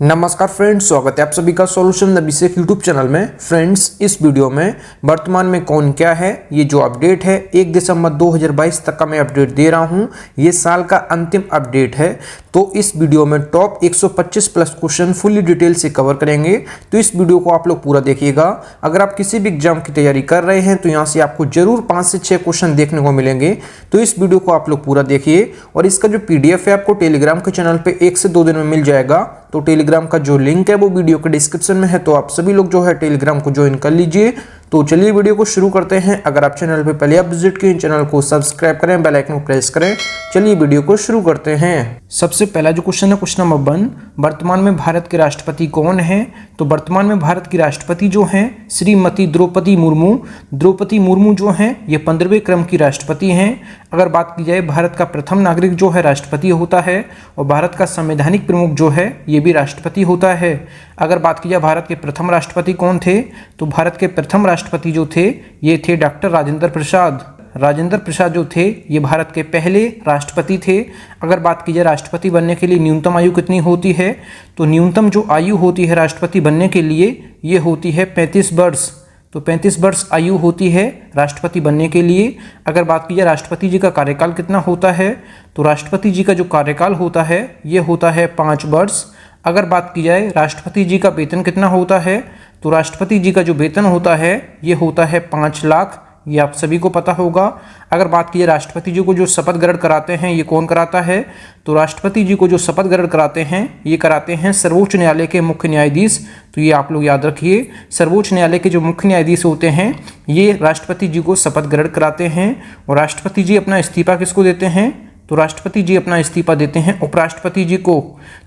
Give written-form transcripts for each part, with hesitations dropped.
नमस्कार फ्रेंड्स, स्वागत है आप सभी का solution the basic YouTube channel में। फ्रेंड्स, इस वीडियो में वर्तमान में कौन क्या है, ये जो अपडेट है 1 दिसंबर 2022 तक का मैं अपडेट दे रहा हूँ। ये साल का अंतिम अपडेट है, तो इस वीडियो में top 125 plus question fully detail से कवर करेंगे। तो इस वीडियो को आप लोग पूरा देखिएगा। अगर आप किसी भी एग्जाम की तैयारी कर रहे हैं तो यहाँ से आपको जरूर 5 से 6 क्वेश्चन देखने को मिलेंगे। तो इस वीडियो को आप लोग पूरा देखिए, और इसका जो PDF है आपको टेलीग्राम के चैनल पे 1 से 2 दिन में मिल जाएगा। तो टेलीग्राम का जो लिंक है वो वीडियो के डिस्क्रिप्शन में है, तो आप सभी लोग जो है टेलीग्राम को ज्वाइन कर लीजिए। तो चलिए वीडियो को शुरू करते हैं। अगर आप चैनल पे पहले आप विजिट किए, चैनल को सब्सक्राइब करें, बेल आइकन को प्रेस करें। चलिए वीडियो को शुरू करते हैं। सबसे पहला जो क्वेश्चन है क्वेश्चन नंबर 1, वर्तमान में भारत के राष्ट्रपति कौन है? तो वर्तमान में भारत की राष्ट्रपति जो हैं श्रीमती द्रौपदी मुर्मू। द्रौपदी मुर्मू जो हैं ये 15वें क्रम की राष्ट्रपति हैं। अगर बात की जाए भारत का प्रथम नागरिक जो है राष्ट्रपति होता है, और भारत का संवैधानिक प्रमुख जो है ये भी राष्ट्रपति होता है। अगर बात की जाए भारत के प्रथम राष्ट्रपति कौन थे, तो भारत के प्रथम राष्ट्रपति जो थे ये थे डॉक्टर राजेंद्र प्रसाद। राजेंद्र प्रसाद जो थे ये भारत के पहले राष्ट्रपति थे। अगर बात की जाए राष्ट्रपति बनने के लिए न्यूनतम आयु कितनी होती है, तो न्यूनतम जो आयु होती है राष्ट्रपति बनने के लिए ये होती है 35 वर्ष। तो 35 वर्ष आयु होती है राष्ट्रपति बनने के लिए। अगर बात की जाए राष्ट्रपति जी का कार्यकाल कितना होता है, तो राष्ट्रपति जी का जो कार्यकाल होता है ये होता है 5 वर्ष। अगर बात की जाए राष्ट्रपति जी का वेतन कितना होता है, तो राष्ट्रपति जी का जो वेतन होता है ये होता है 5 लाख। ये आप सभी को पता होगा। अगर बात की जाए राष्ट्रपति जी को जो शपथ ग्रहण कराते हैं ये कौन कराता है, तो राष्ट्रपति जी को जो शपथ ग्रहण कराते हैं ये कराते हैं सर्वोच्च न्यायालय के मुख्य न्यायाधीश। तो ये आप लोग याद रखिए, सर्वोच्च न्यायालय के जो मुख्य न्यायाधीश होते हैं ये राष्ट्रपति जी को शपथ ग्रहण कराते हैं। और राष्ट्रपति जी अपना इस्तीफा किसको देते हैं, तो राष्ट्रपति जी अपना इस्तीफा देते हैं उपराष्ट्रपति जी को।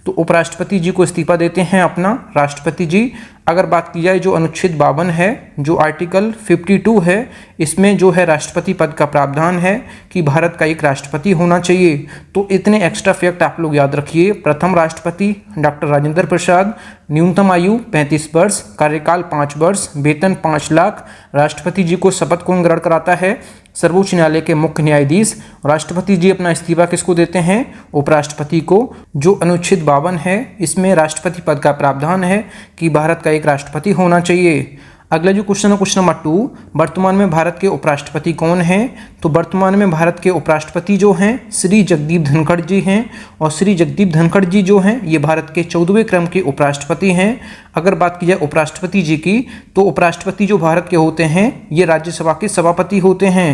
तो उपराष्ट्रपति जी को इस्तीफा देते हैं अपना राष्ट्रपति जी। अगर बात की जाए जो अनुच्छेद 52 है, जो आर्टिकल 52 है, इसमें जो है राष्ट्रपति पद का प्रावधान है कि भारत का एक राष्ट्रपति होना चाहिए। तो इतने एक्स्ट्रा फैक्ट आप लोग याद रखिए। प्रथम राष्ट्रपति डॉक्टर राजेंद्र प्रसाद, न्यूनतम आयु 35 वर्ष, कार्यकाल 5 वर्ष, वेतन 5 लाख। राष्ट्रपति जी को शपथ कौन ग्रहण कराता है, सर्वोच्च न्यायालय के मुख्य न्यायाधीश। राष्ट्रपति जी अपना इस्तीफा किसको देते हैं, उपराष्ट्रपति को। जो अनुच्छेद 52 है इसमें राष्ट्रपति पद का प्रावधान है कि भारत का एक राष्ट्रपति होना चाहिए। अगला जो क्वेश्चन है क्वेश्चन नंबर 2, वर्तमान में भारत के उपराष्ट्रपति कौन हैं? तो वर्तमान में भारत के उपराष्ट्रपति जो हैं श्री जगदीप धनखड़ जी हैं। और श्री जगदीप धनखड़ जी जो हैं ये भारत के 14वें क्रम के उपराष्ट्रपति हैं। अगर बात की जाए उपराष्ट्रपति जी की, तो उपराष्ट्रपति जो भारत के होते हैं ये राज्यसभा के सभापति होते हैं।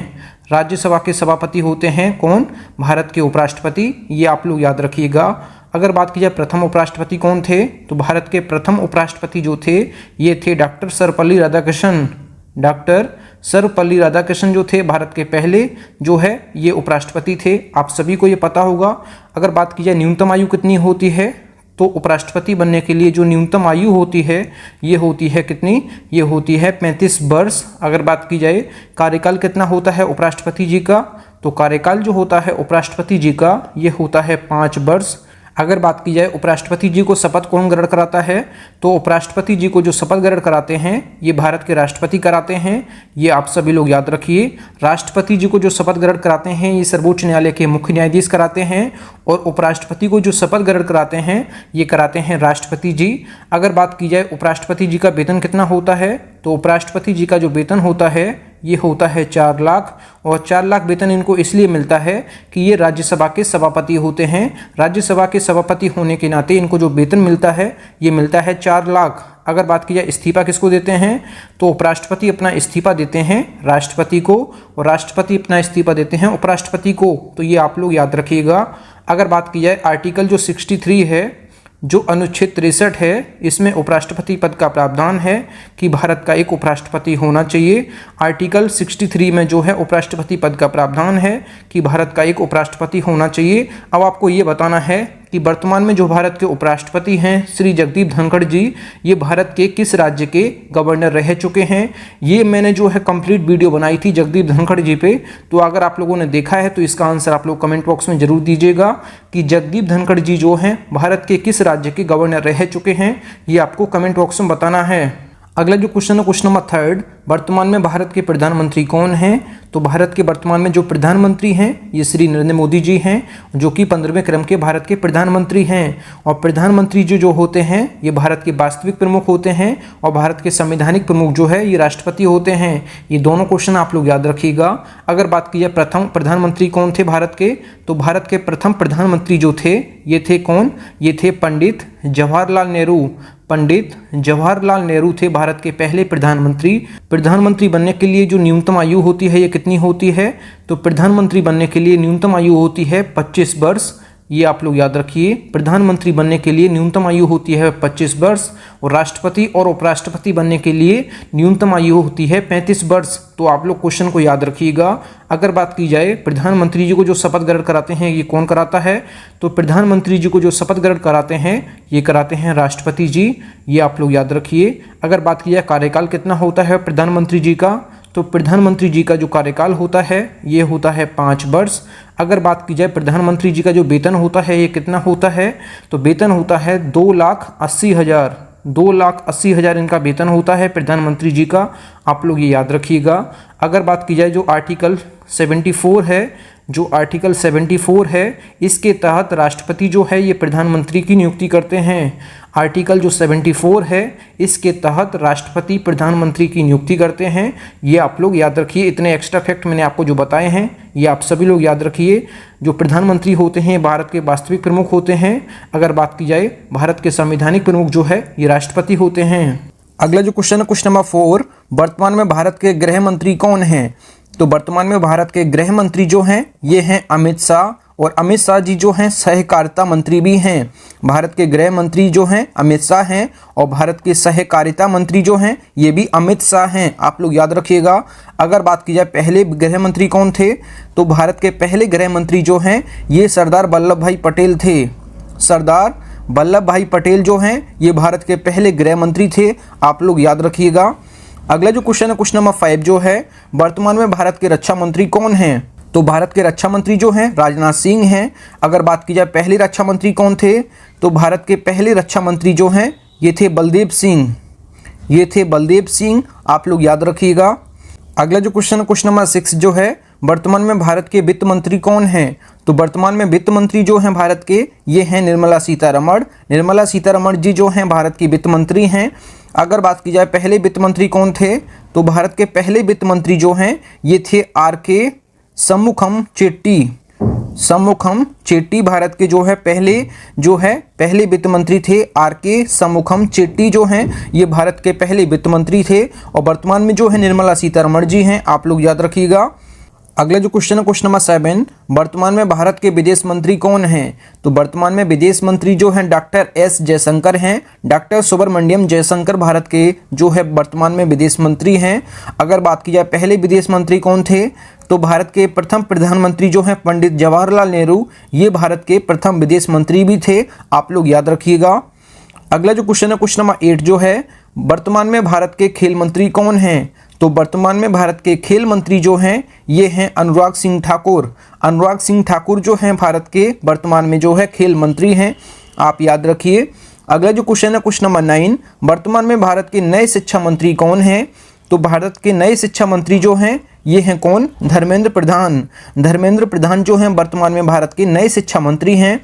राज्यसभा के सभापति होते हैं कौन, भारत के उपराष्ट्रपति। ये आप लोग याद रखिएगा। अगर बात की जाए प्रथम उपराष्ट्रपति कौन थे, तो भारत के प्रथम उपराष्ट्रपति जो थे ये थे डॉक्टर सर्वपल्ली राधाकृष्णन। डॉक्टर सर्वपल्ली राधाकृष्णन जो थे भारत के पहले जो है ये उपराष्ट्रपति थे। आप सभी को ये पता होगा। अगर बात की जाए न्यूनतम आयु कितनी होती है, तो उपराष्ट्रपति बनने के लिए जो न्यूनतम आयु होती है ये होती है कितनी, ये होती है 35 वर्ष। अगर बात की जाए कार्यकाल कितना होता है उपराष्ट्रपति जी का, तो कार्यकाल जो होता है उपराष्ट्रपति जी का ये होता है 5 वर्ष। अगर बात की जाए उपराष्ट्रपति जी को शपथ कौन ग्रहण कराता है, तो उपराष्ट्रपति जी को जो शपथ ग्रहण कराते हैं ये भारत के राष्ट्रपति कराते हैं। ये आप सभी लोग याद रखिए। राष्ट्रपति जी को जो शपथ ग्रहण कराते हैं ये सर्वोच्च न्यायालय के मुख्य न्यायाधीश कराते हैं। और उपराष्ट्रपति को जो शपथ ग्रहण कराते हैं ये कराते हैं राष्ट्रपति जी। अगर बात की जाए उपराष्ट्रपति जी का वेतन कितना होता है, तो उपराष्ट्रपति जी का जो वेतन होता है ये होता है 4 लाख। और 4 लाख वेतन इनको इसलिए मिलता है कि ये राज्यसभा के सभापति होते हैं। राज्यसभा के सभापति होने के नाते इनको जो वेतन मिलता है ये मिलता है 4 लाख। अगर बात की जाए इस्तीफा किसको देते हैं, तो उपराष्ट्रपति अपना इस्तीफा देते हैं राष्ट्रपति को, और राष्ट्रपति अपना इस्तीफा देते हैं उपराष्ट्रपति को। तो ये आप लोग याद रखिएगा। अगर बात की जाए आर्टिकल जो 63 है, जो अनुच्छेद 63 है, इसमें उपराष्ट्रपति पद का प्रावधान है कि भारत का एक उपराष्ट्रपति होना चाहिए। आर्टिकल 63 में जो है उपराष्ट्रपति पद का प्रावधान है कि भारत का एक उपराष्ट्रपति होना चाहिए। अब आपको ये बताना है कि वर्तमान में जो भारत के उपराष्ट्रपति हैं श्री जगदीप धनखड़ जी, ये भारत के किस राज्य के गवर्नर रह चुके हैं। ये मैंने जो है कंप्लीट वीडियो बनाई थी जगदीप धनखड़ जी पे। तो अगर आप लोगों ने देखा है तो इसका आंसर आप लोग कमेंट बॉक्स में जरूर दीजिएगा कि जगदीप धनखड़ जी जो हैं भारत के किस राज्य के गवर्नर रह चुके हैं। ये आपको कमेंट बॉक्स में बताना है। अगला जो क्वेश्चन है क्वेश्चन नंबर 3, वर्तमान में भारत के प्रधानमंत्री कौन हैं? तो भारत के वर्तमान में जो प्रधानमंत्री हैं ये श्री नरेंद्र मोदी जी हैं, जो कि 15वें क्रम के भारत के प्रधानमंत्री हैं। और प्रधानमंत्री जो होते हैं ये भारत के वास्तविक प्रमुख होते हैं और भारत के संवैधानिक प्रमुख जो है ये राष्ट्रपति होते हैं। ये दोनों क्वेश्चन आप लोग याद रखिएगा। अगर बात की जाए प्रथम प्रधानमंत्री कौन थे भारत के, तो भारत के प्रथम प्रधानमंत्री जो थे ये थे कौन? ये थे पंडित जवाहरलाल नेहरू। पंडित जवाहरलाल नेहरू थे भारत के पहले प्रधानमंत्री। प्रधानमंत्री बनने के लिए जो न्यूनतम आयु होती है ये कितनी होती है? तो प्रधानमंत्री बनने के लिए न्यूनतम आयु होती है 25 वर्ष। ये आप लोग याद रखिए, प्रधानमंत्री बनने के लिए न्यूनतम आयु होती है 25 वर्ष और राष्ट्रपति और उपराष्ट्रपति बनने के लिए न्यूनतम आयु होती है 35 वर्ष। तो आप लोग क्वेश्चन को याद रखिएगा। अगर बात की जाए प्रधानमंत्री जी को जो शपथ ग्रहण कराते हैं ये कौन कराता है? तो प्रधानमंत्री जी को जो शपथ ग्रहण कराते हैं ये कराते हैं राष्ट्रपति जी। ये आप लोग याद रखिए। अगर बात की जाए कार्यकाल कितना होता है प्रधानमंत्री जी का, तो प्रधानमंत्री जी का जो कार्यकाल होता है ये होता है 5 वर्ष। अगर बात की जाए प्रधानमंत्री जी का जो वेतन होता है ये कितना होता है, तो वेतन होता है 2,80,000। 2,80,000 इनका वेतन होता है प्रधानमंत्री जी का। आप लोग ये याद रखिएगा। अगर बात की जाए जो आर्टिकल 74 है, जो आर्टिकल 74 है इसके तहत राष्ट्रपति जो है ये प्रधानमंत्री की नियुक्ति करते हैं। आर्टिकल जो 74 है इसके तहत राष्ट्रपति प्रधानमंत्री की नियुक्ति करते हैं। ये आप लोग याद रखिए। इतने एक्स्ट्रा फैक्ट मैंने आपको जो बताए हैं ये आप सभी लोग याद रखिए। जो प्रधानमंत्री होते हैं भारत के वास्तविक प्रमुख होते हैं। अगर बात की जाए भारत के संवैधानिक प्रमुख जो है ये राष्ट्रपति होते हैं। अगला जो क्वेश्चन है क्वेश्चन नंबर 4, वर्तमान में भारत के गृह मंत्री कौन हैं? तो वर्तमान में भारत के गृह मंत्री जो हैं ये हैं अमित शाह। और अमित शाह जी जो हैं सहकारिता मंत्री भी हैं। भारत के गृह मंत्री जो हैं अमित शाह हैं और भारत के सहकारिता मंत्री जो हैं ये भी अमित शाह हैं। आप लोग याद रखिएगा। अगर बात की जाए पहले गृह मंत्री कौन थे, तो भारत के पहले गृह मंत्री जो हैं ये सरदार वल्लभ भाई पटेल थे। सरदार वल्लभ भाई पटेल जो हैं ये भारत के पहले गृह मंत्री थे। आप लोग याद रखिएगा। अगला जो क्वेश्चन है क्वेश्चन नंबर 5 जो है, वर्तमान में भारत के रक्षा मंत्री कौन हैं? तो भारत के रक्षा मंत्री जो हैं राजनाथ सिंह हैं। अगर बात की जाए पहले रक्षा मंत्री कौन थे, तो भारत के पहले रक्षा मंत्री जो हैं ये थे बलदेव सिंह। ये थे बलदेव सिंह। आप लोग याद रखिएगा। अगला जो क्वेश्चन है क्वेश्चन नंबर 6 जो है, वर्तमान में भारत के वित्त मंत्री कौन हैं? तो वर्तमान में वित्त मंत्री जो हैं भारत के ये हैं निर्मला सीतारमण। निर्मला सीतारमण जी जो हैं भारत की वित्त मंत्री हैं। अगर बात की जाए पहले वित्त मंत्री कौन थे, तो भारत के पहले वित्त मंत्री जो हैं ये थे आर.के. शंमुगम चेट्टी। शंमुगम चेट्टी भारत के जो है पहले वित्त मंत्री थे। आर.के. शंमुगम चेट्टी जो हैं ये भारत के पहले वित्त मंत्री थे। और वर्तमान में जो है निर्मला सीतारमण जी हैं। आप लोग याद रखिएगा। अगला जो क्वेश्चन है क्वेश्चन नंबर 7, वर्तमान में भारत के विदेश मंत्री कौन हैं? तो वर्तमान में विदेश मंत्री जो हैं डॉक्टर एस जयशंकर हैं। डॉक्टर सुब्रमण्यम जयशंकर भारत के जो है वर्तमान में विदेश मंत्री हैं। अगर बात की जाए पहले विदेश मंत्री कौन थे, तो भारत के प्रथम प्रधानमंत्री जो हैं पंडित जवाहरलाल नेहरू ये भारत के प्रथम विदेश मंत्री भी थे। आप लोग याद रखिएगा। अगला जो क्वेश्चन है क्वेश्चन नंबर 8 जो है, वर्तमान में भारत के खेल मंत्री कौन हैं? तो वर्तमान में भारत के खेल मंत्री जो हैं ये हैं अनुराग सिंह ठाकुर। अनुराग सिंह ठाकुर जो हैं भारत के वर्तमान में जो है खेल मंत्री हैं। आप याद रखिए। अगला जो क्वेश्चन है क्वेश्चन नंबर 9, वर्तमान में भारत के नए शिक्षा मंत्री कौन हैं? तो भारत के नए शिक्षा मंत्री जो हैं ये हैं कौन? धर्मेंद्र प्रधान। धर्मेंद्र प्रधान जो हैं वर्तमान में भारत के नए शिक्षा मंत्री हैं।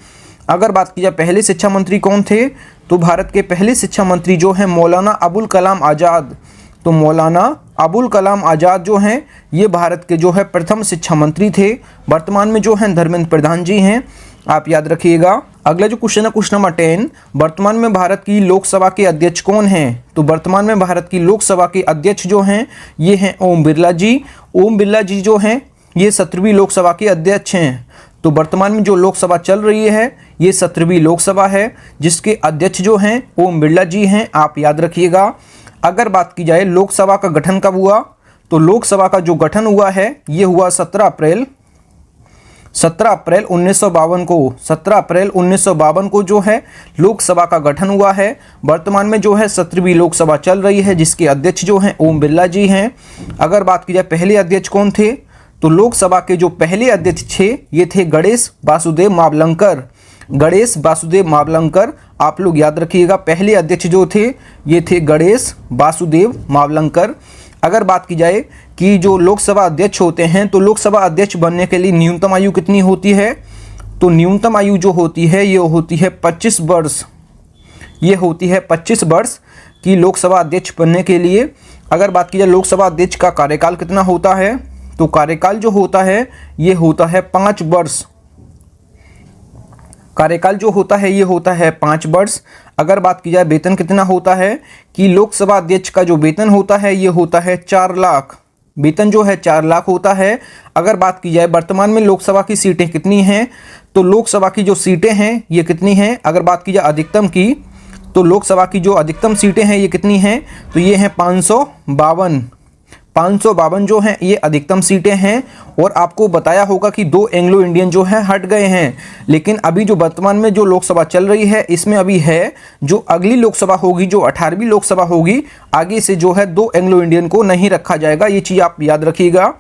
अगर बात की जाए पहले शिक्षा मंत्री कौन थे, तो भारत के पहले शिक्षा मंत्री जो हैं मौलाना अबुल कलाम आज़ाद। तो मौलाना अबुल कलाम आज़ाद जो हैं ये भारत के जो है प्रथम शिक्षा मंत्री थे। वर्तमान में जो हैं धर्मेंद्र प्रधान जी हैं। आप याद रखिएगा। अगला जो क्वेश्चन है क्वेश्चन नंबर 10, वर्तमान में भारत की लोकसभा के अध्यक्ष कौन हैं? तो वर्तमान में भारत की लोकसभा के अध्यक्ष जो हैं ये हैं ओम बिरला जी। ओम बिरला जी जो हैं ये 17वीं लोकसभा के अध्यक्ष हैं। तो वर्तमान में जो लोकसभा चल रही है ये 17वीं लोकसभा है जिसके अध्यक्ष जो हैं ओम बिरला जी हैं। आप याद रखिएगा। अगर बात की जाए लोकसभा का गठन कब हुआ, तो लोकसभा का जो गठन हुआ है ये हुआ 17 अप्रैल 1952 को। 17 अप्रैल 1952 को जो है लोकसभा का गठन हुआ है। वर्तमान में जो है 17वीं लोकसभा चल रही है जिसके अध्यक्ष जो हैं ओम बिरला जी हैं। अगर बात की जाए पहले अध्यक्ष कौन थे, तो लोकसभा के जो पहले अध्यक्ष थे ये थे गणेश वासुदेव मावलंकर। गणेश वासुदेव मावलंकर। आप लोग याद रखिएगा। पहले अध्यक्ष जो थे ये थे गणेश वासुदेव मावलंकर। अगर बात की जाए कि जो लोकसभा अध्यक्ष होते हैं तो लोकसभा अध्यक्ष बनने के लिए न्यूनतम आयु कितनी होती है, तो न्यूनतम आयु जो होती है ये होती है 25 वर्ष। ये होती है 25 वर्ष की लोकसभा अध्यक्ष बनने के लिए। अगर बात की जाए लोकसभा अध्यक्ष का कार्यकाल कितना होता है, तो कार्यकाल जो होता है ये होता है 5 वर्ष। कार्यकाल जो होता है ये होता है 5 वर्ष। अगर बात की जाए वेतन कितना होता है, कि लोकसभा अध्यक्ष का जो वेतन होता है ये होता है 4 लाख। वेतन जो है 4 लाख होता है। अगर बात की जाए वर्तमान में लोकसभा की सीटें कितनी हैं, तो लोकसभा की जो सीटें हैं ये कितनी हैं, अगर बात की जाए अधिकतम की, तो लोकसभा की जो अधिकतम सीटें हैं ये कितनी हैं, तो ये हैं 552। 552 जो हैं ये अधिकतम सीटें हैं। और आपको बताया होगा कि 2 एंग्लो इंडियन जो हैं हट गए हैं, लेकिन अभी जो वर्तमान में जो लोकसभा चल रही है इसमें अभी है, जो अगली लोकसभा होगी, जो 18वीं लोकसभा होगी, आगे से जो है 2 एंग्लो इंडियन को नहीं रखा जाएगा। ये चीज़ आप याद रखिएगा।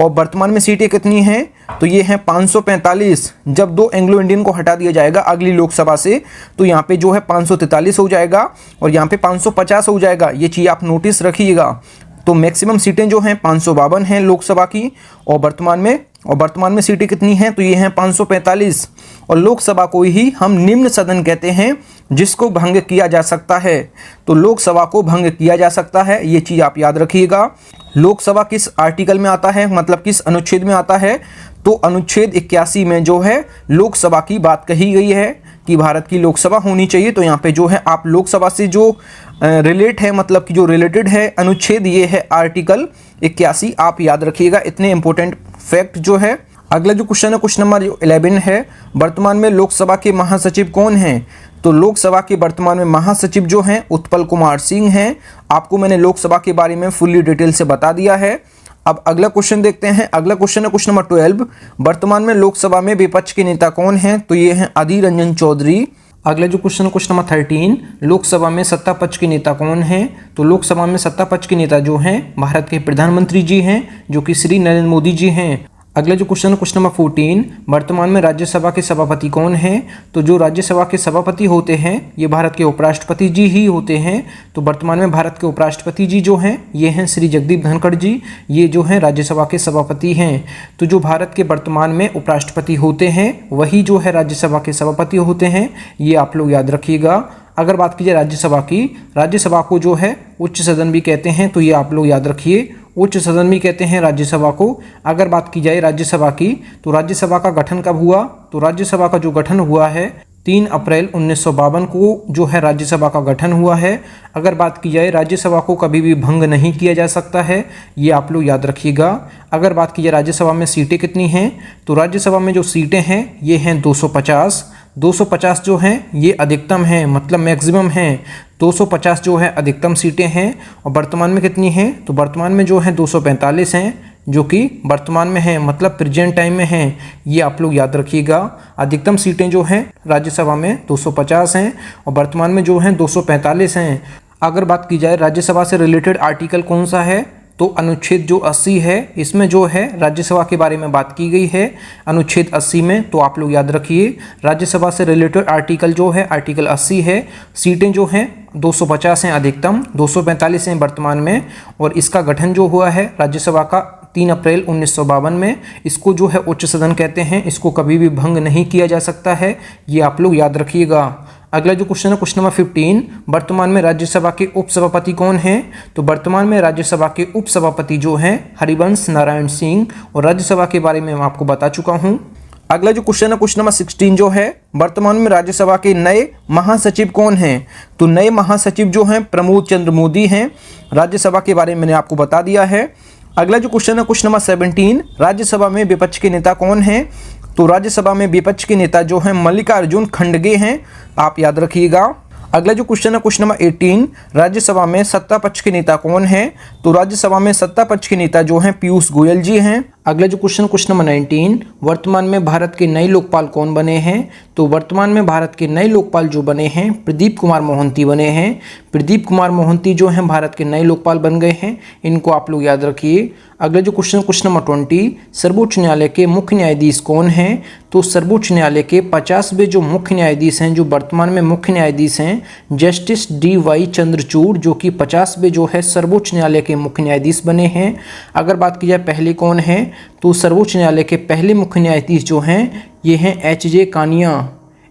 और वर्तमान में सीटें कितनी हैं, तो ये हैं 545। जब 2 एंग्लो इंडियन को हटा दिया जाएगा अगली लोकसभा से, तो यहाँ पे जो है 543 हो जाएगा और यहाँ पे 550 हो जाएगा। ये चीज़ आप नोटिस रखिएगा। तो मैक्सिमम सीटें जो हैं 552 हैं लोकसभा की, और वर्तमान में सीटें कितनी हैं, तो ये हैं 545। और लोकसभा को ही हम निम्न सदन कहते हैं जिसको भंग किया जा सकता है। तो लोकसभा को भंग किया जा सकता है, ये चीज़ आप याद रखिएगा। लोकसभा किस आर्टिकल में आता है, मतलब किस अनुच्छेद में आता है, तो अनुच्छेद 81 में जो है लोकसभा की बात कही गई है कि भारत की लोकसभा होनी चाहिए। तो यहाँ पे जो है आप लोकसभा से जो रिलेट है, मतलब कि जो रिलेटेड है अनुच्छेद, ये है आर्टिकल 81। आप याद रखिएगा, इतने इंपॉर्टेंट फैक्ट जो है। अगला जो क्वेश्चन है, क्वेश्चन नंबर 11 है, वर्तमान में लोकसभा के महासचिव कौन हैं, तो लोकसभा के वर्तमान में महासचिव जो हैं उत्पल कुमार सिंह हैं। आपको मैंने लोकसभा के बारे में फुल्ली डिटेल से बता दिया है। अब अगला क्वेश्चन देखते हैं। अगला क्वेश्चन है क्वेश्चन नंबर 12, वर्तमान में लोकसभा में विपक्ष के नेता कौन हैं, तो ये हैं अधीर रंजन चौधरी। अगला जो क्वेश्चन है क्वेश्चन नंबर 13, लोकसभा में सत्ता पक्ष के नेता कौन हैं, तो लोकसभा में सत्ता पक्ष के नेता जो हैं भारत के प्रधानमंत्री जी हैं, जो कि श्री नरेंद्र मोदी जी हैं। अगला जो क्वेश्चन है क्वेश्चन नंबर 14, वर्तमान में राज्यसभा के सभापति कौन हैं, तो जो राज्यसभा के सभापति होते हैं ये भारत के उपराष्ट्रपति जी ही होते हैं। तो वर्तमान में भारत के उपराष्ट्रपति जी जो हैं ये हैं श्री जगदीप धनखड़ जी, ये जो हैं राज्यसभा के सभापति हैं। तो जो भारत के वर्तमान में उपराष्ट्रपति होते हैं वही जो है राज्यसभा के सभापति होते हैं, ये आप लोग याद रखिएगा। अगर बात की जाए राज्यसभा की, राज्यसभा को जो है उच्च सदन भी कहते हैं, तो ये आप लोग याद रखिए, उच्च सदन भी कहते हैं राज्यसभा को। अगर बात की जाए राज्यसभा की, तो राज्यसभा का गठन कब हुआ, तो राज्यसभा का जो गठन हुआ है 3 अप्रैल 1952 को जो है राज्यसभा का गठन हुआ है। अगर बात की जाए राज्यसभा को कभी भी भंग नहीं किया जा सकता है, ये आप लोग याद रखिएगा। अगर बात की जाए राज्यसभा में सीटें कितनी हैं, तो राज्यसभा में जो सीटें हैं ये हैं 250। 250 जो हैं ये अधिकतम हैं, मतलब मैक्सिमम हैं। 250 जो है अधिकतम सीटें हैं। और वर्तमान में कितनी हैं, तो वर्तमान में जो है 245 हैं, जो कि वर्तमान में हैं, मतलब प्रेजेंट टाइम में हैं। ये आप लोग याद रखिएगा। अधिकतम सीटें जो हैं राज्यसभा में 250 हैं और वर्तमान में जो हैं 245 हैं। अगर बात की जाए राज्यसभा से रिलेटेड आर्टिकल कौन सा है, तो अनुच्छेद जो 80 है, इसमें जो है राज्यसभा के बारे में बात की गई है अनुच्छेद 80 में। तो आप लोग याद रखिए, राज्यसभा से रिलेटेड आर्टिकल जो है आर्टिकल 80 है। सीटें जो हैं 250 हैं अधिकतम, 245 हैं वर्तमान में। और इसका गठन जो हुआ है राज्यसभा का 3 अप्रैल 1952 में। इसको जो है उच्च सदन कहते हैं, इसको कभी भी भंग नहीं किया जा सकता है, ये आप लोग याद रखिएगा। अगला जो क्वेश्चन है क्वेश्चन नंबर 15, वर्तमान में राज्यसभा के उपसभापति कौन हैं, तो वर्तमान में राज्यसभा के उपसभापति जो हैं हरिवंश नारायण सिंह, और राज्यसभा के बारे में मैं आपको बता चुका हूं। अगला जो क्वेश्चन है क्वेश्चन नंबर 16 जो है, वर्तमान में राज्यसभा के नए महासचिव कौन हैं, तो नए महासचिव जो हैं प्रमोद चंद्र मोदी हैं। राज्यसभा के बारे में मैंने आपको बता दिया है। अगला जो क्वेश्चन है क्वेश्चन नंबर 17, राज्यसभा में विपक्ष के नेता कौन हैं, तो राज्यसभा में विपक्ष के नेता जो हैं मल्लिकार्जुन खड़गे हैं, आप याद रखिएगा। अगला जो क्वेश्चन है क्वेश्चन नंबर 18, राज्यसभा में सत्ता पक्ष के नेता कौन हैं, तो राज्यसभा में सत्ता पक्ष के नेता जो हैं पीयूष गोयल जी हैं। अगला जो क्वेश्चन नंबर 19, वर्तमान में भारत के नए लोकपाल कौन बने हैं? तो वर्तमान में भारत के नए लोकपाल जो बने हैं प्रदीप कुमार मोहंती बने हैं। प्रदीप कुमार मोहंती जो हैं भारत के नए लोकपाल बन गए हैं, इनको आप लोग याद रखिए। अगला जो क्वेश्चन नंबर 20, सर्वोच्च न्यायालय के मुख्य न्यायाधीश कौन हैं? तो सर्वोच्च न्यायालय के 50वें जो मुख्य न्यायाधीश हैं, जो वर्तमान में मुख्य न्यायाधीश हैं, जस्टिस DY चंद्रचूड़, जो कि 50वें जो है सर्वोच्च न्यायालय के मुख्य न्यायाधीश बने हैं। अगर बात की जाए पहले कौन है, तो सर्वोच्च न्यायालय के पहले मुख्य न्यायाधीश जो हैं ये हैं HJ कानिया।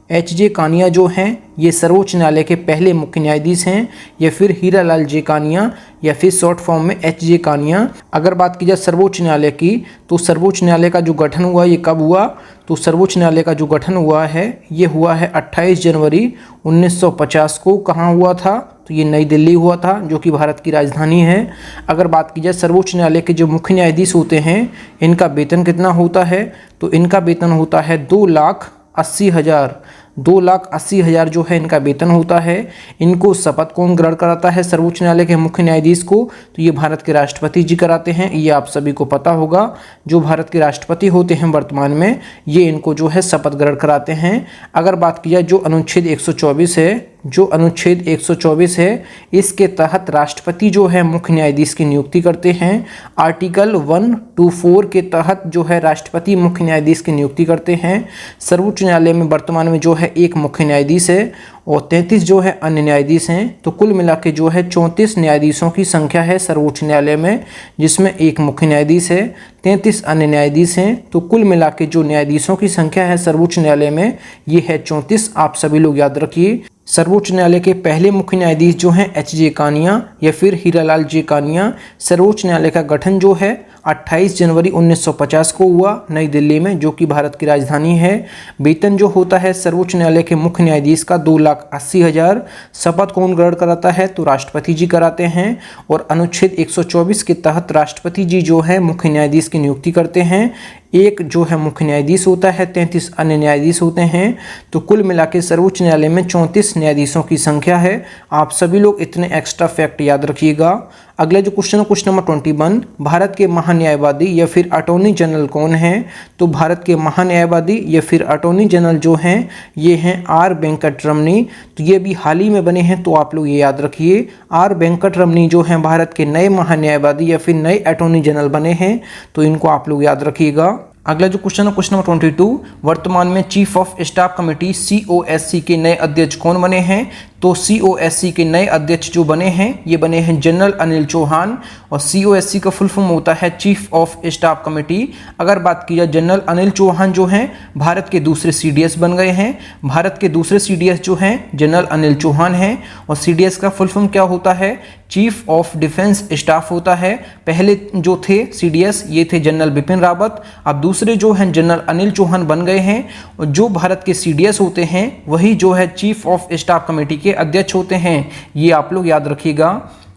HJ कानिया जो हैं ये सर्वोच्च न्यायालय के पहले मुख्य न्यायाधीश हैं, या फिर हीरालाल जे कानिया, या फिर शॉर्ट फॉर्म में HJ कानिया। अगर बात की जाए सर्वोच्च न्यायालय की, तो सर्वोच्च न्यायालय का जो गठन हुआ ये कब हुआ? तो सर्वोच्च न्यायालय का जो गठन हुआ है ये हुआ है 28 जनवरी 1950 को। कहाँ हुआ था? तो ये नई दिल्ली हुआ था, जो कि भारत की राजधानी है। अगर बात की जाए सर्वोच्च न्यायालय के जो मुख्य न्यायाधीश होते हैं इनका वेतन कितना होता है? तो इनका वेतन होता है 2,80,000। 2,80,000 जो है इनका वेतन होता है। इनको शपथ कौन ग्रहण कराता है सर्वोच्च न्यायालय के मुख्य न्यायाधीश को? तो ये भारत के राष्ट्रपति जी कराते हैं, ये आप सभी को पता होगा। जो भारत के राष्ट्रपति होते हैं वर्तमान में, ये इनको जो है शपथ ग्रहण कराते हैं। अगर बात की जाए जो अनुच्छेद 124 है, जो अनुच्छेद 124 है, इसके तहत राष्ट्रपति जो है मुख्य न्यायाधीश की नियुक्ति करते हैं। आर्टिकल 124 के तहत जो है राष्ट्रपति मुख्य न्यायाधीश की नियुक्ति करते हैं। सर्वोच्च न्यायालय में वर्तमान में जो है एक मुख्य न्यायाधीश है और 33 जो है अन्य न्यायाधीश हैं। तो कुल मिला के जो है 34 न्यायाधीशों की संख्या है सर्वोच्च न्यायालय में, जिसमें एक मुख्य न्यायाधीश है, 33 अन्य न्यायाधीश हैं। तो कुल मिला के जो न्यायाधीशों की संख्या है सर्वोच्च न्यायालय में ये है 34। आप सभी लोग याद रखिए। सर्वोच्च न्यायालय के पहले मुख्य न्यायाधीश जो हैं HJ कानिया या फिर हीरालाल जे कानिया। सर्वोच्च न्यायालय का गठन जो है 28 जनवरी 1950 को हुआ नई दिल्ली में, जो कि भारत की राजधानी है। वेतन जो होता है सर्वोच्च न्यायालय के मुख्य न्यायाधीश का 2,80,000। शपथ कौन ग्रहण कराता है? तो राष्ट्रपति जी कराते हैं। और अनुच्छेद 124 के तहत राष्ट्रपति जी जो है मुख्य न्यायाधीश की नियुक्ति करते हैं। एक जो है मुख्य न्यायाधीश होता है, 33 अन्य न्यायाधीश होते हैं। तो कुल मिला के सर्वोच्च न्यायालय में 34 न्यायाधीशों की संख्या है। आप सभी लोग इतने एक्स्ट्रा फैक्ट याद रखिएगा। अगला जो क्वेश्चन नंबर 21, भारत के महान्यायवादी या फिर अटॉर्नी जनरल कौन है? तो भारत के महान्यायवादी या फिर अटॉर्नी जनरल जो हैं ये हैं R वेंकटरमणी। तो ये भी हाल ही में बने हैं, तो आप लोग ये याद रखिए। R वेंकटरमणी जो हैं भारत के नए महान्यायवादी या फिर नए अटॉर्नी जनरल बने हैं, तो इनको आप लोग याद रखिएगा। अगला जो क्वेश्चन नंबर 22, वर्तमान में chief of staff committee COSC के नए अध्यक्ष कौन बने हैं? तो COSC के नए अध्यक्ष जो बने हैं ये बने हैं जनरल अनिल चौहान। और COSC का फुल फॉर्म होता है चीफ ऑफ स्टाफ कमेटी। अगर बात की जाए जनरल अनिल चौहान जो हैं भारत के दूसरे CDS बन गए हैं। भारत के दूसरे CDS जो हैं जनरल अनिल चौहान हैं। और CDS का फुल फॉर्म क्या होता है? चीफ ऑफ डिफेंस स्टाफ होता है। पहले जो थे CDS ये थे जनरल बिपिन रावत, अब दूसरे जो हैं जनरल अनिल चौहान बन गए हैं। और जो भारत के CDS होते हैं वही जो है चीफ ऑफ स्टाफ कमेटी के अध्यक्ष होते हैं, ये आप लोग याद रखिएगा।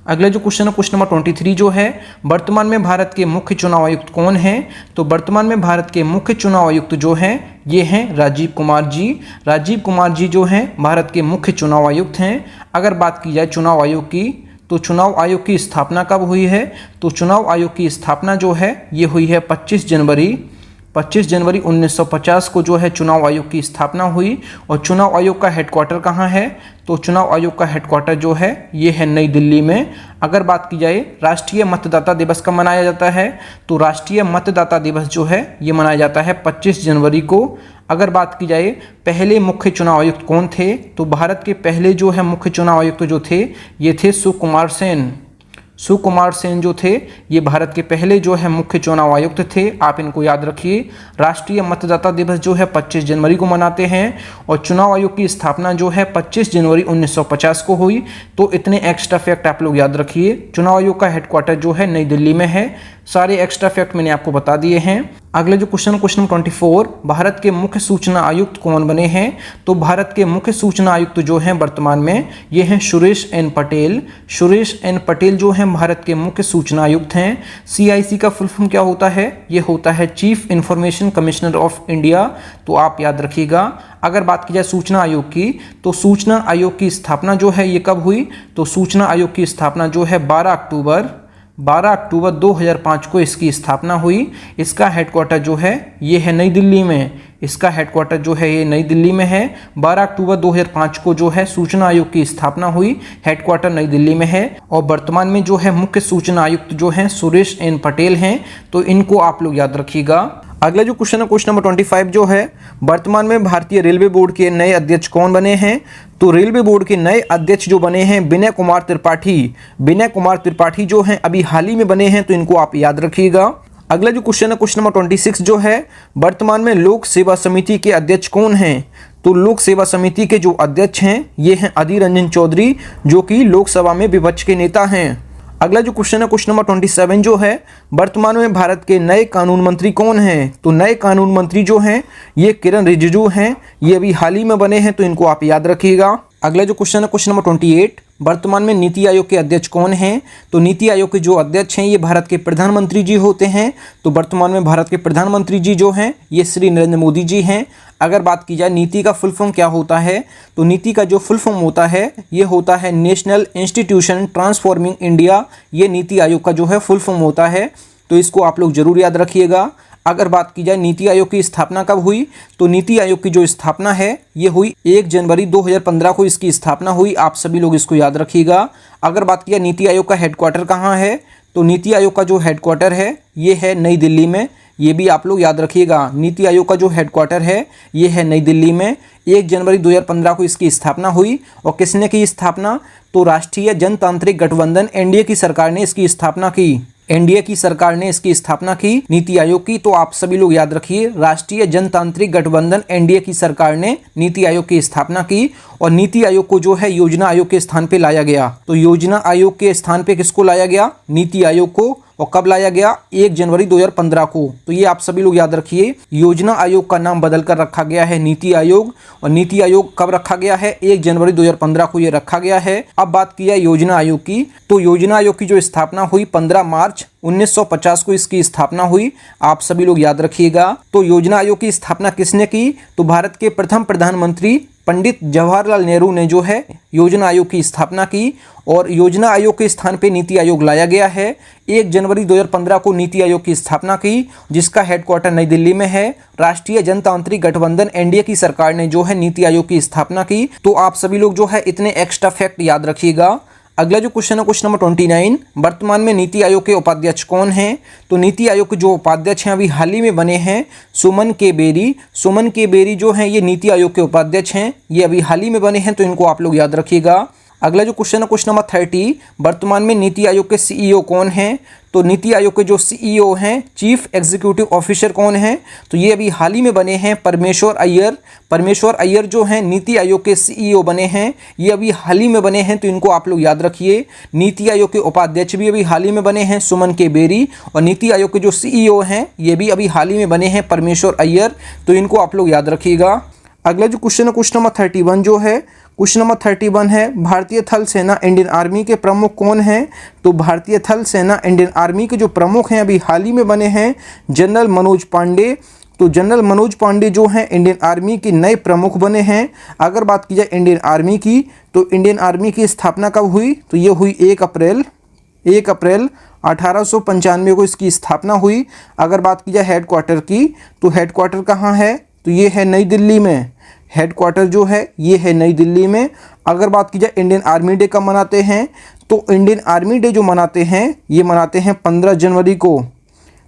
अगला जो क्वेश्चन नंबर 23 जो है, वर्तमान में भारत के मुख्य चुनाव आयुक्त कौन हैं? तो वर्तमान में भारत के मुख्य चुनाव आयुक्त जो हैं ये हैं राजीव कुमार जी। राजीव कुमार जी जो हैं भारत के मुख्य चुनाव आयुक्त हैं। अगर बात की जाए चुनाव आयोग की, तो चुनाव आयोग की स्थापना कब हुई है? तो चुनाव आयोग की स्थापना जो है ये हुई है 25 जनवरी 1950 को जो है चुनाव आयोग की स्थापना हुई। और चुनाव आयोग का हेडक्वार्टर कहाँ है? तो चुनाव आयोग का हेडक्वार्टर जो है ये है नई दिल्ली में। अगर बात की जाए राष्ट्रीय मतदाता दिवस कब मनाया जाता है? तो राष्ट्रीय मतदाता दिवस जो है ये मनाया जाता है 25 जनवरी को। अगर बात की जाए पहले मुख्य चुनाव आयुक्त कौन थे? तो भारत के पहले जो है मुख्य चुनाव आयुक्त जो थे ये थे सुकुमार सेन। सुकुमार सेन जो थे ये भारत के पहले जो है मुख्य चुनाव आयुक्त थे। आप इनको याद रखिए। राष्ट्रीय मतदाता दिवस जो है 25 जनवरी को मनाते हैं। और चुनाव आयोग की स्थापना जो है 25 जनवरी 1950 को हुई। तो इतने एक्स्ट्रा फैक्ट आप लोग याद रखिए। चुनाव आयोग का हेडक्वार्टर जो है नई दिल्ली में है। सारे एक्स्ट्रा फैक्ट मैंने आपको बता दिए हैं। अगले जो क्वेश्चन 24, भारत के मुख्य सूचना आयुक्त कौन बने हैं? तो भारत के मुख्य सूचना आयुक्त जो हैं वर्तमान में ये हैं सुरेश एन पटेल। सुरेश एन पटेल जो हैं भारत के मुख्य सूचना आयुक्त हैं। CIC का फुल फॉर्म क्या होता है? ये होता है chief information commissioner of India. तो आप याद रखिएगा। अगर बात की जाए सूचना आयोग की, तो सूचना आयोग की स्थापना जो है ये कब हुई? तो सूचना आयोग की स्थापना जो है 12 12 अक्टूबर 2005 को इसकी स्थापना हुई। इसका हेडक्वार्टर जो है ये है नई दिल्ली में। इसका हेडक्वार्टर जो है ये नई दिल्ली में है। 12 अक्टूबर 2005 को जो है सूचना आयोग की स्थापना हुई। हेडक्वार्टर नई दिल्ली में है और वर्तमान में जो है मुख्य सूचना आयुक्त जो हैं सुरेश एन पटेल हैं। तो इनको आप लोग याद रखिएगा। अगला जो क्वेश्चन है क्वेश्चन नंबर 25 जो है, वर्तमान में भारतीय रेलवे बोर्ड के नए अध्यक्ष कौन बने हैं? तो रेलवे बोर्ड के नए अध्यक्ष जो बने हैं विनय कुमार त्रिपाठी। विनय कुमार त्रिपाठी जो हैं अभी हाल ही में बने हैं, तो इनको आप याद रखिएगा। अगला जो क्वेश्चन है क्वेश्चन नंबर 26 जो है, वर्तमान में लोक सेवा समिति के अध्यक्ष कौन हैं? तो लोक सेवा समिति के जो अध्यक्ष हैं ये हैं अधीर रंजन चौधरी, जो कि लोकसभा में विपक्ष के नेता हैं। अगला जो क्वेश्चन है क्वेश्चन नंबर 27 जो है, वर्तमान में भारत के नए कानून मंत्री कौन हैं? तो नए कानून मंत्री जो हैं ये किरण रिजिजू हैं। ये अभी हाल ही में बने हैं, तो इनको आप याद रखिएगा। अगला जो क्वेश्चन है क्वेश्चन नंबर 28, वर्तमान में नीति आयोग के अध्यक्ष कौन हैं? तो नीति आयोग के जो अध्यक्ष हैं ये भारत के प्रधानमंत्री जी होते हैं। तो वर्तमान में भारत के प्रधानमंत्री जी जो हैं ये श्री नरेंद्र मोदी जी हैं। अगर बात की जाए नीति का फुल फॉर्म क्या होता है, तो नीति का जो फुल फॉर्म होता है ये होता है नेशनल इंस्टीट्यूशन ट्रांसफॉर्मिंग इंडिया। ये नीति आयोग का जो है फुल फॉर्म होता है, तो इसको आप लोग जरूर याद रखिएगा। अगर बात की जाए नीति आयोग की स्थापना कब हुई, तो नीति आयोग की जो स्थापना है ये हुई 1 जनवरी 2015 को इसकी स्थापना हुई। आप सभी लोग इसको याद रखिएगा। अगर बात की जाए नीति आयोग का हेडक्वार्टर कहाँ है, तो नीति आयोग का जो हेडक्वार्टर है ये है नई दिल्ली में। ये भी आप लोग याद रखिएगा। नीति आयोग का जो हेडक्वार्टर है ये है नई दिल्ली में। 1 जनवरी 2015 को इसकी स्थापना हुई। और किसने की स्थापना, तो राष्ट्रीय जनतांत्रिक गठबंधन एनडीए की सरकार ने इसकी स्थापना की। एनडीए की सरकार ने इसकी स्थापना की नीति आयोग की। तो आप सभी लोग याद रखिए, राष्ट्रीय जनतांत्रिक गठबंधन एनडीए की सरकार ने नीति आयोग की स्थापना की। और नीति आयोग को जो है योजना आयोग के स्थान पे लाया गया। तो योजना आयोग के स्थान पे किसको लाया गया, नीति आयोग को। और कब लाया गया, 1 जनवरी 2015 को। तो ये आप सभी लोग याद रखिए, योजना आयोग का नाम बदल कर रखा गया है नीति आयोग। और नीति आयोग कब रखा गया है, 1 जनवरी 2015 को ये रखा गया है। अब बात की जाए योजना आयोग की, तो योजना आयोग की जो स्थापना हुई 15 मार्च 1950 को इसकी स्थापना हुई। आप सभी लोग याद रखिएगा। तो योजना आयोग की स्थापना किसने की, तो भारत के प्रथम प्रधानमंत्री पंडित जवाहरलाल नेहरू ने जो है योजना आयोग की स्थापना की। और योजना आयोग के स्थान पे नीति आयोग लाया गया है। 1 जनवरी 2015 को नीति आयोग की स्थापना की, जिसका हेडक्वार्टर नई दिल्ली में है। राष्ट्रीय जनतांत्रिक गठबंधन एनडीए की सरकार ने जो है नीति आयोग की स्थापना की। तो आप सभी लोग जो है इतने एक्स्ट्रा फैक्ट याद रखिएगा। अगला जो क्वेश्चन है क्वेश्चन नंबर 29, वर्तमान में नीति आयोग के उपाध्यक्ष कौन हैं? तो नीति आयोग के जो उपाध्यक्ष हैं अभी हाल ही में बने हैं सुमन के बेरी। सुमन के बेरी जो हैं ये नीति आयोग के उपाध्यक्ष हैं। ये अभी हाल ही में बने हैं, तो इनको आप लोग याद रखिएगा। अगला जो क्वेश्चन है क्वेश्चन नंबर 30, वर्तमान में नीति आयोग के सीईओ कौन हैं? तो नीति आयोग के जो सीईओ हैं, चीफ एग्जीक्यूटिव ऑफिसर कौन हैं? तो ये अभी हाल ही में बने हैं परमेश्वर अय्यर। परमेश्वर अय्यर जो हैं नीति आयोग के सीईओ बने हैं। ये अभी हाल ही में बने हैं, तो इनको आप लोग याद रखिए। नीति आयोग के उपाध्यक्ष भी अभी हाल ही में बने हैं सुमन के बेरी। और नीति आयोग के जो सीईओ हैं ये भी अभी हाल ही में बने हैं परमेश्वर अय्यर। तो इनको आप लोग याद रखिएगा। अगला जो क्वेश्चन है क्वेश्चन नंबर 31 जो है, क्वेश्चन नंबर 31 है, भारतीय थल सेना इंडियन आर्मी के प्रमुख कौन हैं? तो भारतीय थल सेना इंडियन आर्मी के जो प्रमुख हैं अभी हाल ही में बने हैं जनरल मनोज पांडे। तो जनरल मनोज पांडे जो हैं इंडियन आर्मी के नए प्रमुख बने हैं। अगर बात की जाए इंडियन आर्मी की, तो इंडियन आर्मी की स्थापना कब हुई, तो ये हुई 1 अप्रैल 1895 को इसकी स्थापना हुई। अगर बात की जाए हेडक्वार्टर की, तो हेडक्वार्टर कहाँ है, तो ये है नई दिल्ली में। हेडक्वार्टर जो है ये है नई दिल्ली में। अगर बात की जाए इंडियन आर्मी डे कब मनाते हैं, तो इंडियन आर्मी डे जो मनाते हैं ये मनाते हैं 15 जनवरी को।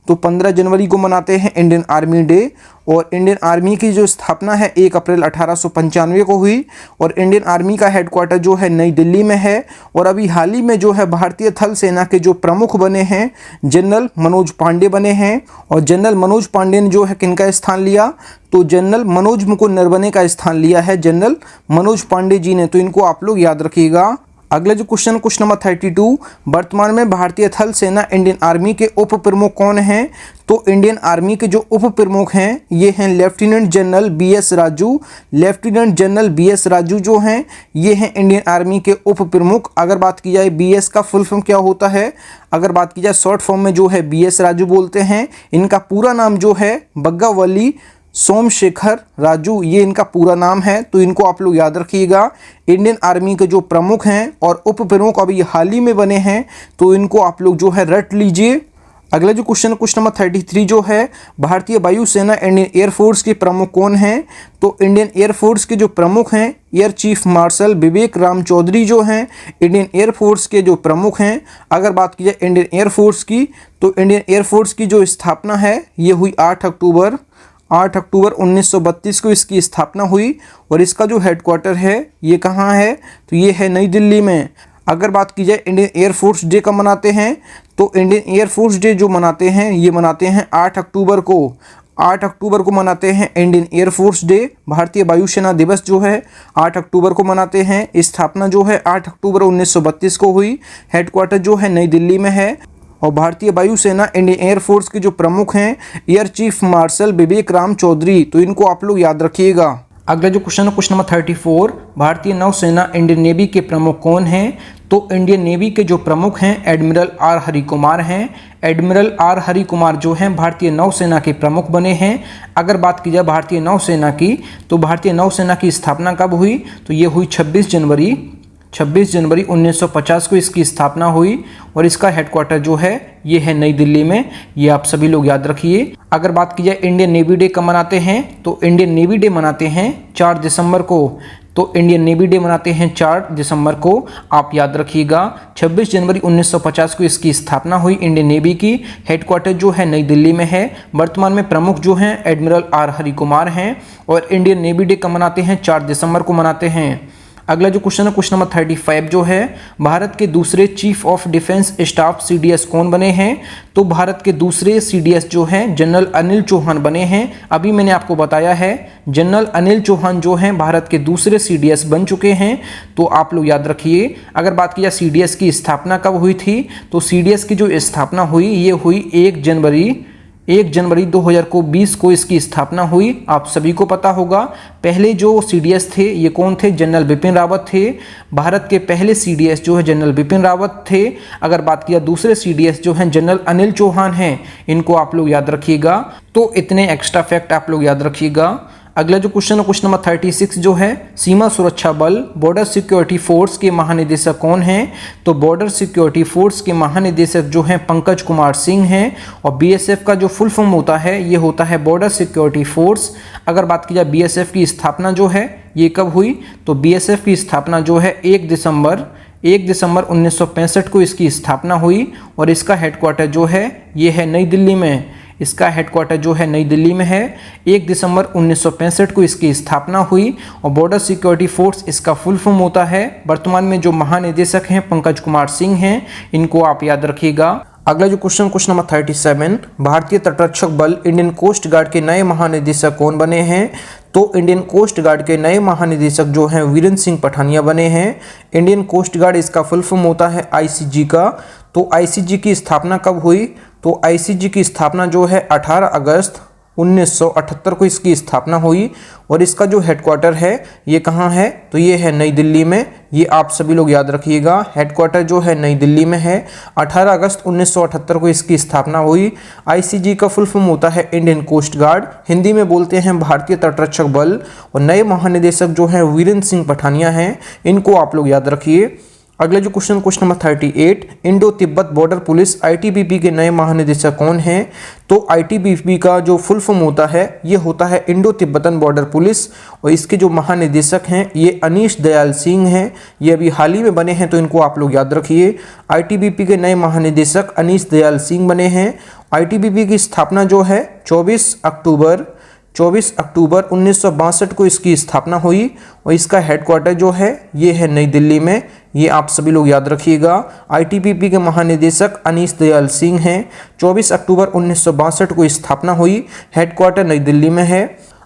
तो 15 जनवरी को मनाते हैं इंडियन आर्मी डे। और इंडियन आर्मी की जो स्थापना है 1 अप्रैल 1895 को हुई। और इंडियन आर्मी का हेडक्वार्टर जो है नई दिल्ली में है। और अभी हाल ही में जो है भारतीय थल सेना के जो प्रमुख बने हैं जनरल मनोज पांडे बने हैं। और जनरल मनोज पांडे ने जो है किनका स्थान लिया, तो जनरल मनोज मुकुंद नरवणे का स्थान लिया है जनरल मनोज पांडे जी ने। तो इनको आप लोग याद रखिएगा। अगला जो क्वेश्चन नंबर 32, वर्तमान में भारतीय थल सेना इंडियन आर्मी के उप प्रमुख कौन हैं? तो इंडियन आर्मी के जो उप प्रमुख हैं ये हैं lieutenant general BS Raju. Lieutenant general BS Raju जो हैं ये हैं इंडियन आर्मी के उप प्रमुख। अगर बात की जाए BS का फुल फॉर्म क्या होता है, अगर बात की जाए शॉर्ट फॉर्म में जो है BS राजू बोलते हैं। इनका पूरा नाम जो है बग्गावली सोमशेखर राजू, ये इनका पूरा नाम है, तो इनको आप लोग याद रखिएगा। इंडियन आर्मी के जो प्रमुख हैं और उप प्रमुख अभी हाल ही में बने हैं, तो इनको आप लोग जो है रट लीजिए। अगला जो क्वेश्चन नंबर 33 जो है, भारतीय वायुसेना इंडियन एयरफोर्स के प्रमुख कौन हैं? तो इंडियन एयरफोर्स के जो प्रमुख हैं एयर चीफ मार्शल विवेक राम चौधरी जो हैं इंडियन एयरफोर्स के जो प्रमुख हैं। अगर बात की जाए इंडियन एयरफोर्स की, तो इंडियन एयरफोर्स की जो स्थापना है ये हुई 8 अक्टूबर 1932 को इसकी स्थापना हुई। और इसका जो हेडक्वार्टर है ये कहाँ है? तो ये है नई दिल्ली में। अगर बात की जाए इंडियन एयरफोर्स डे कब मनाते हैं, तो इंडियन एयरफोर्स डे जो मनाते हैं ये मनाते हैं 8 अक्टूबर को। 8 अक्टूबर को मनाते हैं इंडियन एयरफोर्स डे। भारतीय वायुसेना दिवस जो है 8 अक्टूबर को मनाते हैं। स्थापना जो है 8 अक्टूबर 1932 को हुई। हेडक्वार्टर जो है नई दिल्ली में है। और भारतीय वायुसेना इंडियन एयरफोर्स के जो प्रमुख हैं एयर चीफ मार्शल विवेक राम चौधरी, तो इनको आप लोग याद रखिएगा। अगला जो क्वेश्चन है क्वेश्चन नंबर 34, भारतीय नौसेना इंडियन नेवी के प्रमुख कौन हैं? तो इंडियन नेवी के जो प्रमुख हैं एडमिरल आर हरि कुमार हैं। एडमिरल आर हरि कुमार जो हैं भारतीय नौसेना के प्रमुख बने हैं। अगर बात की जाए भारतीय नौसेना की, तो भारतीय नौसेना की स्थापना कब हुई? तो ये हुई 26 जनवरी 1950 को इसकी स्थापना हुई। और इसका हेडक्वार्टर जो है ये है नई दिल्ली में। ये आप सभी लोग याद रखिए। अगर बात की जाए इंडियन नेवी डे कब मनाते हैं, तो इंडियन नेवी डे मनाते हैं 4 दिसंबर को। तो इंडियन नेवी डे मनाते हैं 4 दिसंबर को, आप याद रखिएगा। 26 जनवरी 1950 को इसकी स्थापना हुई इंडियन नेवी की। हेडक्वार्टर जो है नई दिल्ली में है। वर्तमान में प्रमुख जो हैं एडमिरल आर हरि कुमार हैं। और इंडियन नेवी डे कब मनाते हैं? 4 दिसंबर को मनाते हैं। अगला जो क्वेश्चन है क्वेश्चन नंबर 35 जो है, भारत के दूसरे chief of defence staff CDS कौन बने हैं? तो भारत के दूसरे सीडीएस जो हैं जनरल अनिल चौहान बने हैं। अभी मैंने आपको बताया है जनरल अनिल चौहान जो हैं भारत के दूसरे सीडीएस बन चुके हैं, तो आप लोग याद रखिए। अगर बात की जाए सीडीएस की स्थापना कब हुई थी, तो सीडीएस की जो स्थापना हुई ये हुई 1 जनवरी 2020 को इसकी स्थापना हुई। आप सभी को पता होगा पहले जो सीडीएस थे ये कौन थे? जनरल बिपिन रावत थे। भारत के पहले सीडीएस जो है जनरल बिपिन रावत थे। अगर बात किया दूसरे सीडीएस जो हैं जनरल अनिल चौहान हैं, इनको आप लोग याद रखिएगा। तो इतने एक्स्ट्रा फैक्ट आप लोग याद रखिएगा। अगला जो क्वेश्चन है क्वेश्चन नंबर 36 जो है, सीमा सुरक्षा बल बॉर्डर सिक्योरिटी फोर्स के महानिदेशक कौन हैं? तो बॉर्डर सिक्योरिटी फोर्स के महानिदेशक जो हैं पंकज कुमार सिंह हैं। और बीएसएफ का जो फुल फॉर्म होता है ये होता है बॉर्डर सिक्योरिटी फोर्स। अगर बात की जाए बीएसएफ की स्थापना जो है ये कब हुई, तो बीएसएफ की स्थापना जो है 1 दिसंबर 1965 को इसकी स्थापना हुई। और इसका हेडक्वार्टर जो है ये है नई दिल्ली में। इसका हेडक्वार्टर जो है नई दिल्ली में है। 1 दिसंबर 1965 को इसकी स्थापना हुई। और बॉर्डर सिक्योरिटी फोर्स इसका फुल फॉर्म होता है। वर्तमान में जो महानिदेशक हैं पंकज कुमार सिंह हैं, इनको आप याद रखिएगा। अगला जो क्वेश्चन नंबर 37, भारतीय तटरक्षक बल इंडियन कोस्ट गार्ड के नए महानिदेशक कौन बने हैं? तो इंडियन कोस्ट गार्ड के नए महानिदेशक जो हैं वीरेंद्र सिंह पठानिया बने हैं। इंडियन कोस्ट गार्ड इसका फुल फॉर्म होता है आईसीजी का। तो आईसीजी की स्थापना कब हुई? तो आईसीजी की स्थापना जो है 18 अगस्त 1978 को इसकी स्थापना हुई। और इसका जो हेडक्वार्टर है ये कहाँ है? तो ये है नई दिल्ली में। ये आप सभी लोग याद रखिएगा। हेडक्वार्टर जो है नई दिल्ली में है। 18 अगस्त 1978 को इसकी स्थापना हुई। आईसीजी का फुल फॉर्म होता है इंडियन कोस्ट गार्ड, हिंदी में बोलते हैं भारतीय तटरक्षक बल। और नए महानिदेशक जो हैं वीरेंद्र सिंह पठानिया हैं, इनको आप लोग याद रखिए। अगला जो question number 38, Indo Tibet border police ITBP के नए महानिदेशक कौन हैं? तो आईटीबीपी का जो फुल फॉर्म होता है ये होता है इंडो तिब्बतन बॉर्डर पुलिस। और इसके जो महानिदेशक हैं ये अनीश दयाल सिंह हैं। ये अभी हाल ही में बने हैं, तो इनको आप लोग याद रखिए। आईटीबीपी के नए महानिदेशक अनीश दयाल सिंह बने हैं। आईटीबीपी की स्थापना जो है 24 अक्टूबर 1962 को इसकी स्थापना हुई। और इसका हेडक्वार्टर जो है ये है नई दिल्ली में। ये आप सभी लोग याद रखिएगा। आईटीबीपी के महानिदेशक अनीश दयाल सिंह हैं। 24 अक्टूबर 1962 को स्थापना हुई। हेडक्वार्टर नई दिल्ली में है।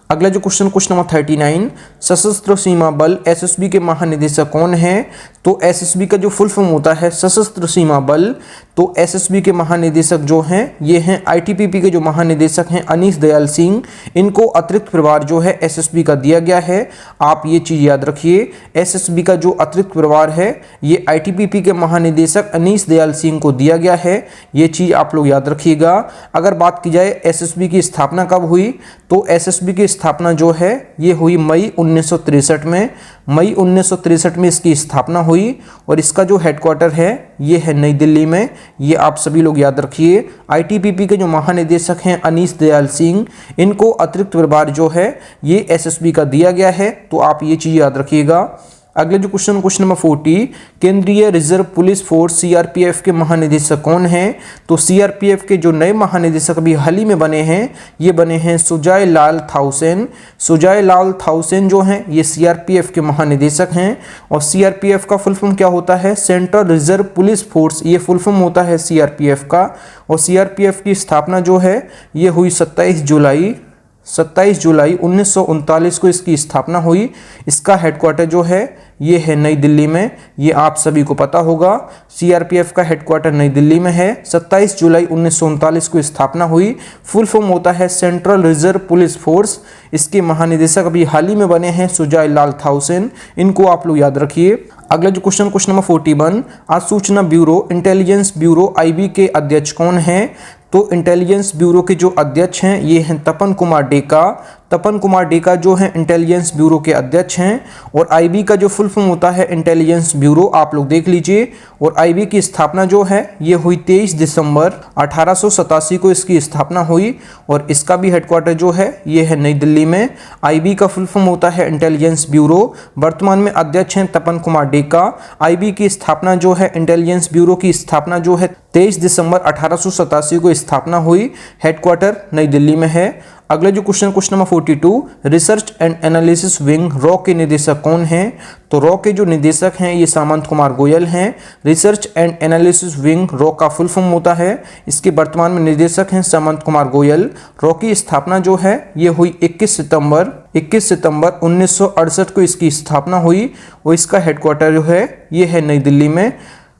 अगला जो क्वेश्चन नंबर 39, सशस्त्र सीमा बल एसएसबी के महानिदेशक कौन है? तो एसएसबी का जो फुल फॉर्म होता है सशस्त्र सीमा बल, तो एसएसबी के महानिदेशक जो हैं ये हैं आईटीबीपी के जो महानिदेशक हैं अनीश दयाल सिंह। इनको अतिरिक्त प्रभार जो है एसएसबी का दिया गया है। आप ये चीज़ याद रखिए, एसएसबी का जो अतिरिक्त प्रभार है ये आईटीबीपी के महानिदेशक अनीश दयाल सिंह को दिया गया है। ये चीज़ आप लोग याद रखिएगा। अगर बात की जाए एसएसबी की स्थापना कब हुई, तो एसएसबी की स्थापना जो है ये हुई मई 1963 में। मई 1963 में इसकी स्थापना हुई और इसका जो हेडक्वार्टर है ये है नई दिल्ली में। ये आप सभी लोग याद रखिए। आईटीबीपी के जो महानिदेशक हैं अनीश दयाल सिंह, इनको अतिरिक्त प्रभार जो है ये एसएसबी का दिया गया है, तो आप ये चीज़ याद रखिएगा। अगले जो क्वेश्चन नंबर 40, केंद्रीय रिजर्व पुलिस फोर्स सीआरपीएफ के महानिदेशक कौन हैं? तो सीआरपीएफ के जो नए महानिदेशक अभी हाल ही में बने हैं ये बने हैं सुजय लाल थाउसेन। सुजय लाल थाउसेन जो हैं ये सीआरपीएफ के महानिदेशक हैं। और सीआरपीएफ का फुल फॉर्म क्या होता है? सेंट्रल रिजर्व पुलिस फोर्स, ये फुल फॉर्म होता है सीआरपीएफ का। और सीआरपीएफ की स्थापना जो है ये हुई 27 जुलाई 1939 को इसकी स्थापना हुई। इसका हेडक्वार्टर जो है ये है नई दिल्ली में। ये आप सभी को पता होगा, सीआरपीएफ का हेडक्वार्टर नई दिल्ली में है। 27 जुलाई 1939 को स्थापना हुई। फुल फॉर्म होता है सेंट्रल रिजर्व पुलिस फोर्स। इसके महानिदेशक अभी हाल ही में बने हैं सुजय लाल थाउसेन। इनको आप लोग याद रखिए। अगला जो क्वेश्चन नंबर 41, आज सूचना ब्यूरो इंटेलिजेंस ब्यूरो आईबी के अध्यक्ष कौन हैं? तो इंटेलिजेंस ब्यूरो के जो अध्यक्ष हैं ये हैं तपन कुमार डेका। तपन कुमार डेका जो हैं इंटेलिजेंस ब्यूरो के अध्यक्ष हैं। और आईबी का जो फुल फॉर्म होता है इंटेलिजेंस ब्यूरो, आप लोग देख लीजिए। और आईबी की स्थापना जो है ये हुई 23 दिसंबर 1887 को इसकी स्थापना हुई। और इसका भी हेडक्वार्टर जो है ये है नई दिल्ली में। आईबी का फुल फॉर्म होता है इंटेलिजेंस ब्यूरो। वर्तमान में अध्यक्ष हैं तपन कुमार डेका। आईबी की स्थापना जो है इंटेलिजेंस ब्यूरो की स्थापना जो है 23 दिसंबर 1887 को स्थापना हुई। हेडक्वार्टर नई दिल्ली में है। अगला जो question number 42, research and analysis wing raw के निदेशक कौन हैं? तो रॉ के जो निदेशक हैं ये सामंत कुमार गोयल हैं। Research and analysis wing raw का फुल फॉर्म होता है, इसके वर्तमान में निदेशक हैं सामंत कुमार गोयल। रॉ की स्थापना जो है ये हुई 21 सितंबर 1968 को इसकी स्थापना हुई। और इसका हेडक्वार्टर जो है ये है नई दिल्ली में।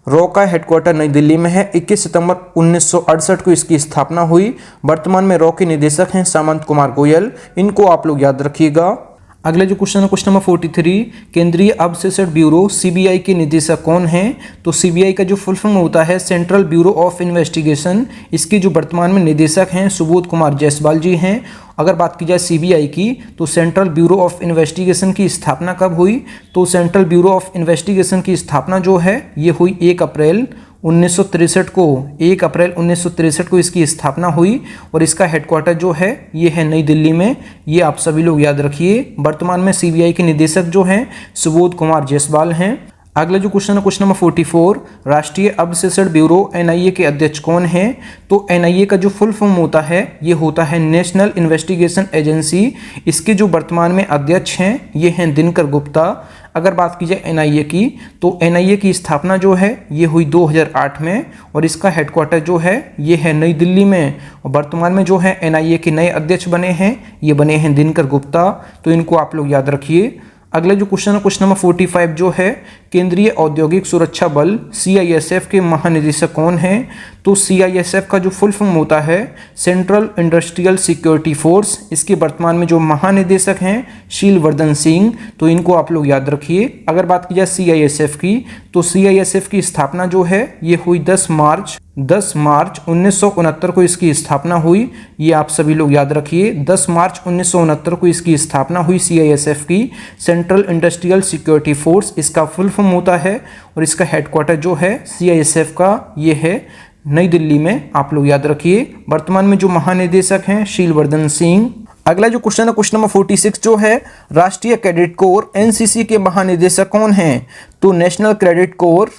रॉ का हेडक्वार्टर नई दिल्ली में है। 21 सितंबर 1968 को इसकी स्थापना हुई। वर्तमान में रॉ के निदेशक हैं सामंत कुमार गोयल। इनको आप लोग याद रखिएगा। अगला जो क्वेश्चन नंबर 43, केंद्रीय अवशेषण ब्यूरो सीबीआई के निदेशक कौन हैं? तो सीबीआई का जो फुल फॉर्म होता है सेंट्रल ब्यूरो ऑफ इन्वेस्टिगेशन। इसके जो वर्तमान में निदेशक हैं सुबोध कुमार जायसवाल जी हैं। अगर बात की जाए सीबीआई की, तो सेंट्रल ब्यूरो ऑफ इन्वेस्टिगेशन की स्थापना कब हुई? तो सेंट्रल ब्यूरो ऑफ इन्वेस्टिगेशन की स्थापना जो है ये हुई 1 अप्रैल 1963 को इसकी स्थापना हुई। और इसका हेडक्वार्टर जो है ये है नई दिल्ली में। ये आप सभी लोग याद रखिए। वर्तमान में सीबीआई के निदेशक जो हैं सुबोध कुमार जायसवाल हैं। अगला जो क्वेश्चन नंबर 44, राष्ट्रीय अवशेषण ब्यूरो एनआईए के अध्यक्ष कौन है? तो एनआईए का जो फुल फॉर्म होता है ये होता है नेशनल इन्वेस्टिगेशन एजेंसी। इसके जो वर्तमान में अध्यक्ष हैं ये हैं दिनकर गुप्ता। अगर बात की जाए एनआईए की, तो एनआईए की स्थापना जो है ये हुई 2008 में। और इसका हेडक्वार्टर जो है ये है नई दिल्ली में। और वर्तमान में जो है एनआईए के नए अध्यक्ष बने हैं ये बने हैं दिनकर गुप्ता। तो इनको आप लोग याद रखिए। अगला जो क्वेश्चन नंबर 45 जो है, केंद्रीय औद्योगिक सुरक्षा बल सीआईएसएफ के महानिदेशक कौन हैं? तो सीआईएसएफ का जो फुल फॉर्म होता है सेंट्रल इंडस्ट्रियल सिक्योरिटी फोर्स। इसके वर्तमान में जो महानिदेशक हैं शीलवर्धन सिंह। तो इनको आप लोग याद रखिए। अगर बात की जाए सीआईएसएफ की, तो सीआईएसएफ की स्थापना जो है ये हुई 10 मार्च 1969 को इसकी स्थापना हुई। ये आप सभी लोग याद रखिए। 10 मार्च 1969 को इसकी स्थापना हुई सीआईएसएफ की, सेंट्रल इंडस्ट्रियल सिक्योरिटी फोर्स इसका फुल फॉर्म होता है। और इसका हेडक्वार्टर जो है सीआईएसएफ का ये है नई दिल्ली में। आप लोग याद रखिए। वर्तमान में जो महानिदेशक हैं शीलवर्धन सिंह। अगला जो क्वेश्चन नंबर 46 जो है, राष्ट्रीय कैडेट कोर एनसीसी के महानिदेशक कौन हैं? तो नेशनल कैडेट कोर,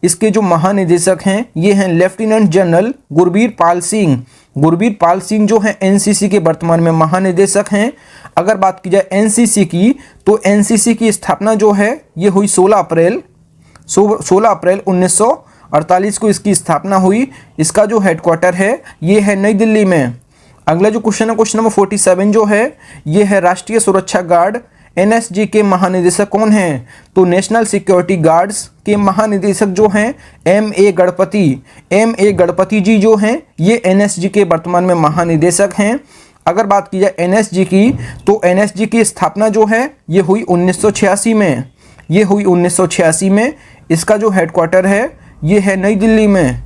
इसके जो महानिदेशक हैं ये हैं लेफ्टिनेंट जनरल गुरबीर पाल सिंह। गुरबीर पाल सिंह जो हैं एनसीसी के वर्तमान में महानिदेशक हैं। अगर बात की जाए एनसीसी की, तो एनसीसी की स्थापना जो है ये हुई 16 अप्रैल 1948 को इसकी स्थापना हुई। इसका जो हेडक्वार्टर है ये है नई दिल्ली में। अगला जो क्वेश्चन है क्वेश्चन नंबर 47 जो है ये है राष्ट्रीय सुरक्षा गार्ड एनएसजी के महानिदेशक कौन हैं? तो नेशनल सिक्योरिटी गार्ड्स के महानिदेशक जो हैं एम.ए. गणपति जी जो हैं ये एनएसजी के वर्तमान में महानिदेशक हैं। अगर बात की जाए एनएसजी की तो एनएसजी की स्थापना जो है ये हुई 1986 में। इसका जो हेडक्वार्टर है ये है नई दिल्ली में।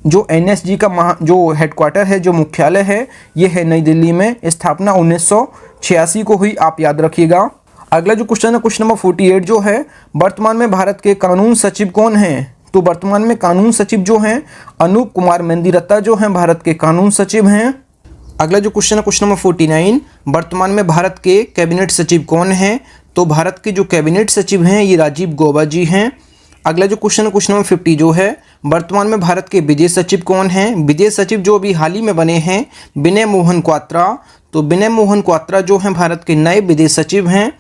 जो एनएसजी का जो हेडक्वार्टर है, जो मुख्यालय है, ये है नई दिल्ली में। स्थापना 1986 को हुई, आप याद रखिएगा। अगला जो क्वेश्चन है क्वेश्चन नंबर 48 जो है वर्तमान में भारत के कानून सचिव कौन हैं? तो वर्तमान में कानून सचिव जो हैं अनूप कुमार मेंदिरत्ता जो हैं भारत के कानून सचिव हैं। अगला जो क्वेश्चन है क्वेश्चन नंबर 49 वर्तमान में भारत के कैबिनेट सचिव कौन हैं? तो भारत के जो कैबिनेट सचिव हैं ये राजीव गौबा जी हैं। अगला जो क्वेश्चन है क्वेश्चन नंबर 50 जो है वर्तमान में भारत के विदेश सचिव कौन हैं? विदेश सचिव जो अभी हाल ही में बने हैं विनय मोहन क्वात्रा। तो विनय मोहन क्वात्रा जो हैं भारत के नए विदेश सचिव हैं।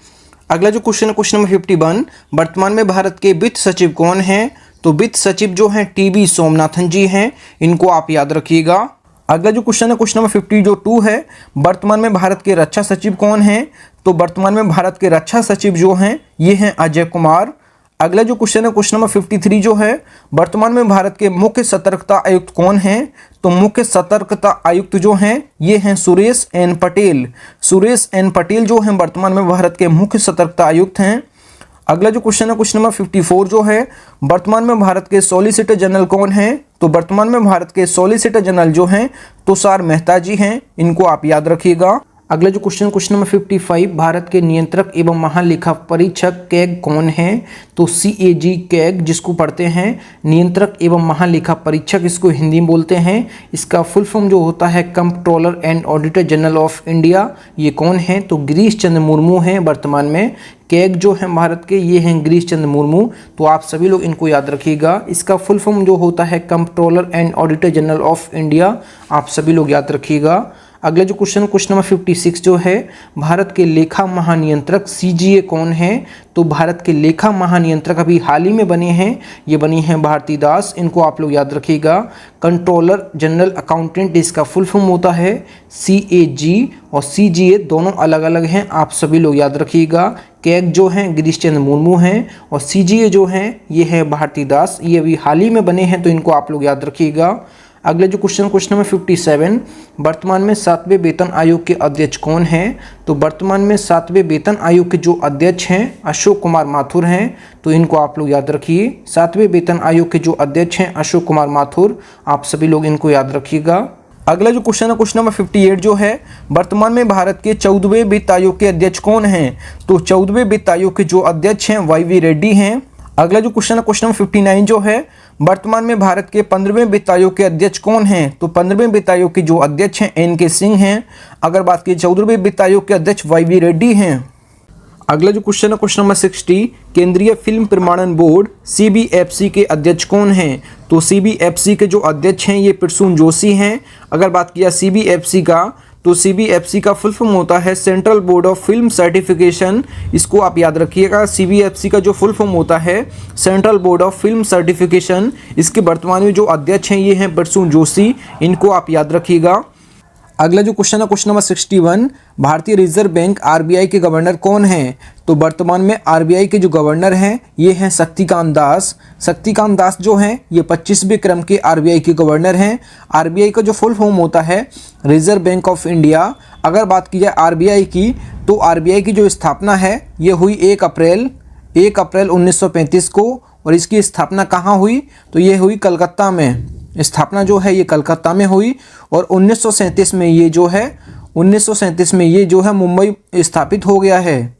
अगला जो क्वेश्चन है क्वेश्चन नंबर 51 वर्तमान में भारत के वित्त सचिव कौन हैं? तो वित्त सचिव जो हैं टी.वी. सोमनाथन जी हैं, इनको आप याद रखिएगा। अगला जो क्वेश्चन है क्वेश्चन नंबर 52 है वर्तमान में भारत के रक्षा सचिव कौन हैं? तो वर्तमान में भारत के रक्षा सचिव जो हैं ये हैं अजय कुमार। अगला जो क्वेश्चन है क्वेश्चन नंबर 53 जो है वर्तमान में भारत के मुख्य सतर्कता आयुक्त कौन हैं? तो मुख्य सतर्कता आयुक्त जो हैं ये हैं सुरेश एन पटेल जो हैं वर्तमान में भारत के मुख्य सतर्कता आयुक्त हैं। अगला जो क्वेश्चन है क्वेश्चन नंबर 54 जो है वर्तमान में भारत के सॉलिसिटर जनरल कौन हैं? तो वर्तमान में भारत के सॉलिसिटर जनरल जो हैं तुषार मेहता जी हैं, इनको आप याद रखिएगा। अगला जो क्वेश्चन नंबर 55 भारत के नियंत्रक एवं महालेखा परीक्षक कैग कौन हैं? तो CAG कैग जिसको पढ़ते हैं नियंत्रक एवं महालेखा परीक्षक, इसको हिंदी में बोलते हैं। इसका फुल फॉर्म जो होता है comptroller and auditor general of India. ये कौन है? तो गिरीश चंद्र मुर्मू हैं वर्तमान में। कैग जो हैं भारत के ये हैं गिरीश चंद्र मुर्मू। तो आप सभी लोग इनको याद रखिएगा। इसका फुल फॉर्म जो होता है comptroller and auditor general of India, आप सभी लोग याद रखिएगा। अगला जो क्वेश्चन नंबर 56 जो है भारत के लेखा महानियंत्रक CGA कौन है? तो भारत के लेखा महानियंत्रक अभी हाल ही में बने हैं, ये बनी हैं भारती दास, इनको आप लोग याद रखिएगा। कंट्रोलर जनरल अकाउंटेंट इसका फुल फॉर्म होता है CAG और CGA दोनों अलग अलग हैं, आप सभी लोग याद रखिएगा। कैग जो हैं गिरीश चंद्र मुर्मू हैं और CGA जो हैं ये है भारती दास, ये अभी हाल ही में बने हैं, तो इनको आप लोग याद रखिएगा। अगले जो क्वेश्चन नंबर 57 वर्तमान में 7वें वेतन आयोग के अध्यक्ष कौन हैं? तो वर्तमान में 7वें वेतन आयोग के जो अध्यक्ष हैं अशोक कुमार माथुर हैं, तो इनको आप लोग याद रखिए। 7वें वेतन आयोग के जो अध्यक्ष हैं अशोक कुमार माथुर, आप सभी लोग इनको याद रखिएगा। अगला जो क्वेश्चन है क्वेश्चन नंबर 58 जो है वर्तमान में भारत के 14वें वित्त आयोग के अध्यक्ष कौन हैं? तो 14वें वित्त आयोग के जो अध्यक्ष हैं YV रेड्डी हैं। अगला जो क्वेश्चन है क्वेश्चन नंबर 59 जो है वर्तमान में भारत के 15वें वित्त आयोग के अध्यक्ष कौन हैं? तो 15वें वित्त आयोग के जो अध्यक्ष हैं NK सिंह हैं। अगर बात की 14वें वित्त आयोग के अध्यक्ष YV रेड्डी हैं। अगला जो क्वेश्चन है क्वेश्चन नंबर 60 केंद्रीय फिल्म प्रमाणन बोर्ड CBFC के अध्यक्ष कौन हैं? तो CBFC के जो अध्यक्ष हैं ये प्रसून जोशी हैं। अगर बात किया CBFC का तो CBFC का फुल फॉर्म होता है central board of film certification, इसको आप याद रखिएगा। CBFC का जो फुल फॉर्म होता है central board of film certification, इसके वर्तमान में जो अध्यक्ष हैं ये हैं प्रसून जोशी, इनको आप याद रखिएगा। अगला जो क्वेश्चन है क्वेश्चन नंबर 61 भारतीय रिजर्व बैंक RBI के गवर्नर कौन हैं? तो वर्तमान में RBI के जो गवर्नर हैं ये हैं शक्तिकांत दास जो हैं ये 25वें क्रम के RBI के गवर्नर हैं। RBI का जो फुल फॉर्म होता है रिजर्व बैंक ऑफ इंडिया। अगर बात की जाए RBI की तो RBI की जो स्थापना है ये हुई 1 अप्रैल 1935 को, और इसकी स्थापना कहाँ हुई? तो ये हुई कलकत्ता में। स्थापना जो है ये कलकत्ता में हुई और 1937 में ये जो है मुंबई स्थापित हो गया है।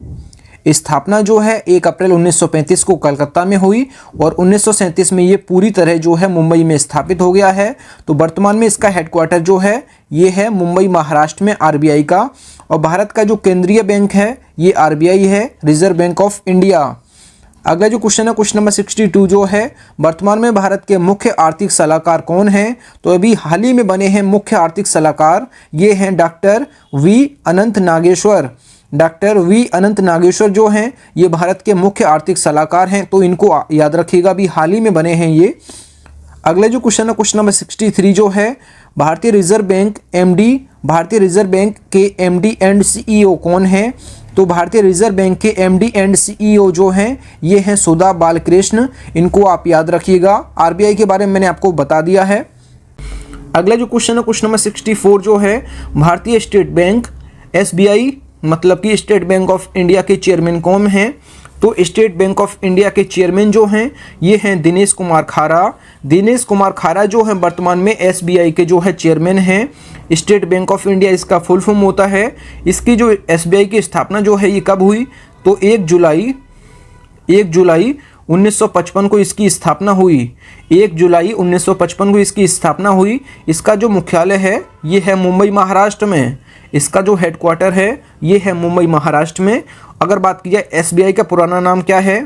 स्थापना जो है 1 अप्रैल 1935 को कलकत्ता में हुई और 1937 में ये पूरी तरह जो है मुंबई में स्थापित हो गया है। तो वर्तमान में इसका हेडक्वार्टर जो है ये है मुंबई महाराष्ट्र में RBI का, और भारत का जो केंद्रीय बैंक है ये RBI है, रिजर्व बैंक ऑफ इंडिया। अगला जो क्वेश्चन है क्वेश्चन नंबर 62 जो है वर्तमान में भारत के मुख्य आर्थिक सलाहकार कौन हैं? तो अभी हाल ही में बने हैं मुख्य आर्थिक सलाहकार, ये हैं डॉक्टर V अनंत नागेश्वर जो हैं ये भारत के मुख्य आर्थिक सलाहकार हैं, तो इनको याद रखिएगा, अभी हाल ही में बने हैं ये। अगला जो क्वेश्चन है क्वेश्चन नंबर 63 जो है भारतीय रिजर्व बैंक MD भारतीय रिजर्व बैंक के एमडी एंड सीईओ कौन है? तो भारतीय रिजर्व बैंक के एमडी एंड सीईओ जो हैं ये हैं सुधा बालकृष्ण, इनको आप याद रखिएगा। आरबीआई के बारे में मैंने आपको बता दिया है। अगला जो क्वेश्चन है क्वेश्चन नंबर 64 जो है, भारतीय स्टेट बैंक एसबीआई मतलब कि स्टेट बैंक ऑफ इंडिया के चेयरमैन कौन हैं? तो स्टेट बैंक ऑफ इंडिया के चेयरमैन जो हैं ये हैं दिनेश कुमार खारा। दिनेश कुमार खारा जो हैं वर्तमान में एसबीआई के जो है चेयरमैन हैं। स्टेट बैंक ऑफ इंडिया इसका फुल फॉर्म होता है। इसकी जो एसबीआई की स्थापना जो है ये कब हुई? तो 1 जुलाई 1955 को इसकी स्थापना हुई। 1 जुलाई 1955 को इसकी स्थापना हुई। इसका जो मुख्यालय है ये है मुंबई महाराष्ट्र में। इसका जो हेडक्वार्टर है ये है मुंबई महाराष्ट्र में। अगर बात की जाए एसबीआई का पुराना नाम क्या है?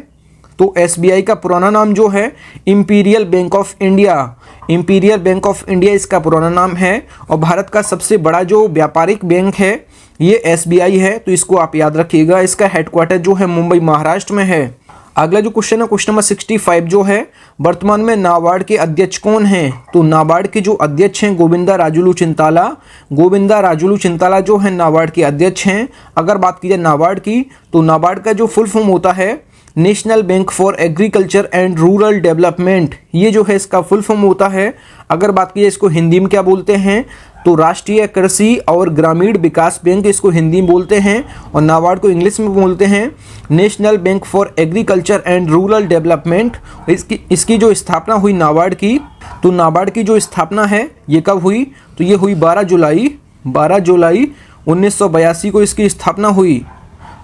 तो एसबीआई का पुराना नाम जो है imperial bank of India. Imperial bank of India इसका पुराना नाम है। और भारत का सबसे बड़ा जो व्यापारिक बैंक है ये एसबीआई है, तो इसको आप याद रखिएगा। इसका हेडक्वार्टर जो है मुंबई महाराष्ट्र में है। अगला जो क्वेश्चन है क्वेश्चन नंबर 65 जो है, वर्तमान में नाबार्ड के अध्यक्ष कौन हैं? तो नाबार्ड के जो अध्यक्ष हैं गोविंदा राजुलू चिंताला। गोविंदा राजुलू चिंताला जो है नाबार्ड के अध्यक्ष हैं। अगर बात की जाए नाबार्ड की, तो नाबार्ड का जो फुल फॉर्म होता है national bank for agriculture and rural development, ये जो है इसका फुल फॉर्म होता है। अगर बात की जाए इसको हिंदी में क्या बोलते हैं? तो राष्ट्रीय कृषि और ग्रामीण विकास बैंक इसको हिंदी में बोलते हैं। और नाबार्ड को इंग्लिश में बोलते हैं national bank for agriculture and rural development. इसकी जो स्थापना हुई नाबार्ड की, तो नाबार्ड की जो स्थापना है ये कब हुई? तो ये हुई 12 जुलाई 1982 को इसकी स्थापना हुई।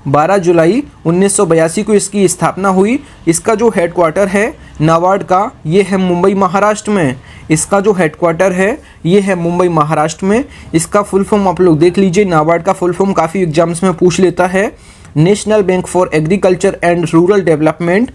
12 जुलाई 1982 को इसकी स्थापना हुई। इसका जो हेडक्वार्टर है नाबार्ड का ये है मुंबई महाराष्ट्र में। इसका जो हेडक्वार्टर है ये है मुंबई महाराष्ट्र में। इसका फुल फॉर्म आप लोग देख लीजिए। नाबार्ड का फुल फॉर्म काफ़ी एग्जाम्स में पूछ लेता है, national bank for agriculture and rural development.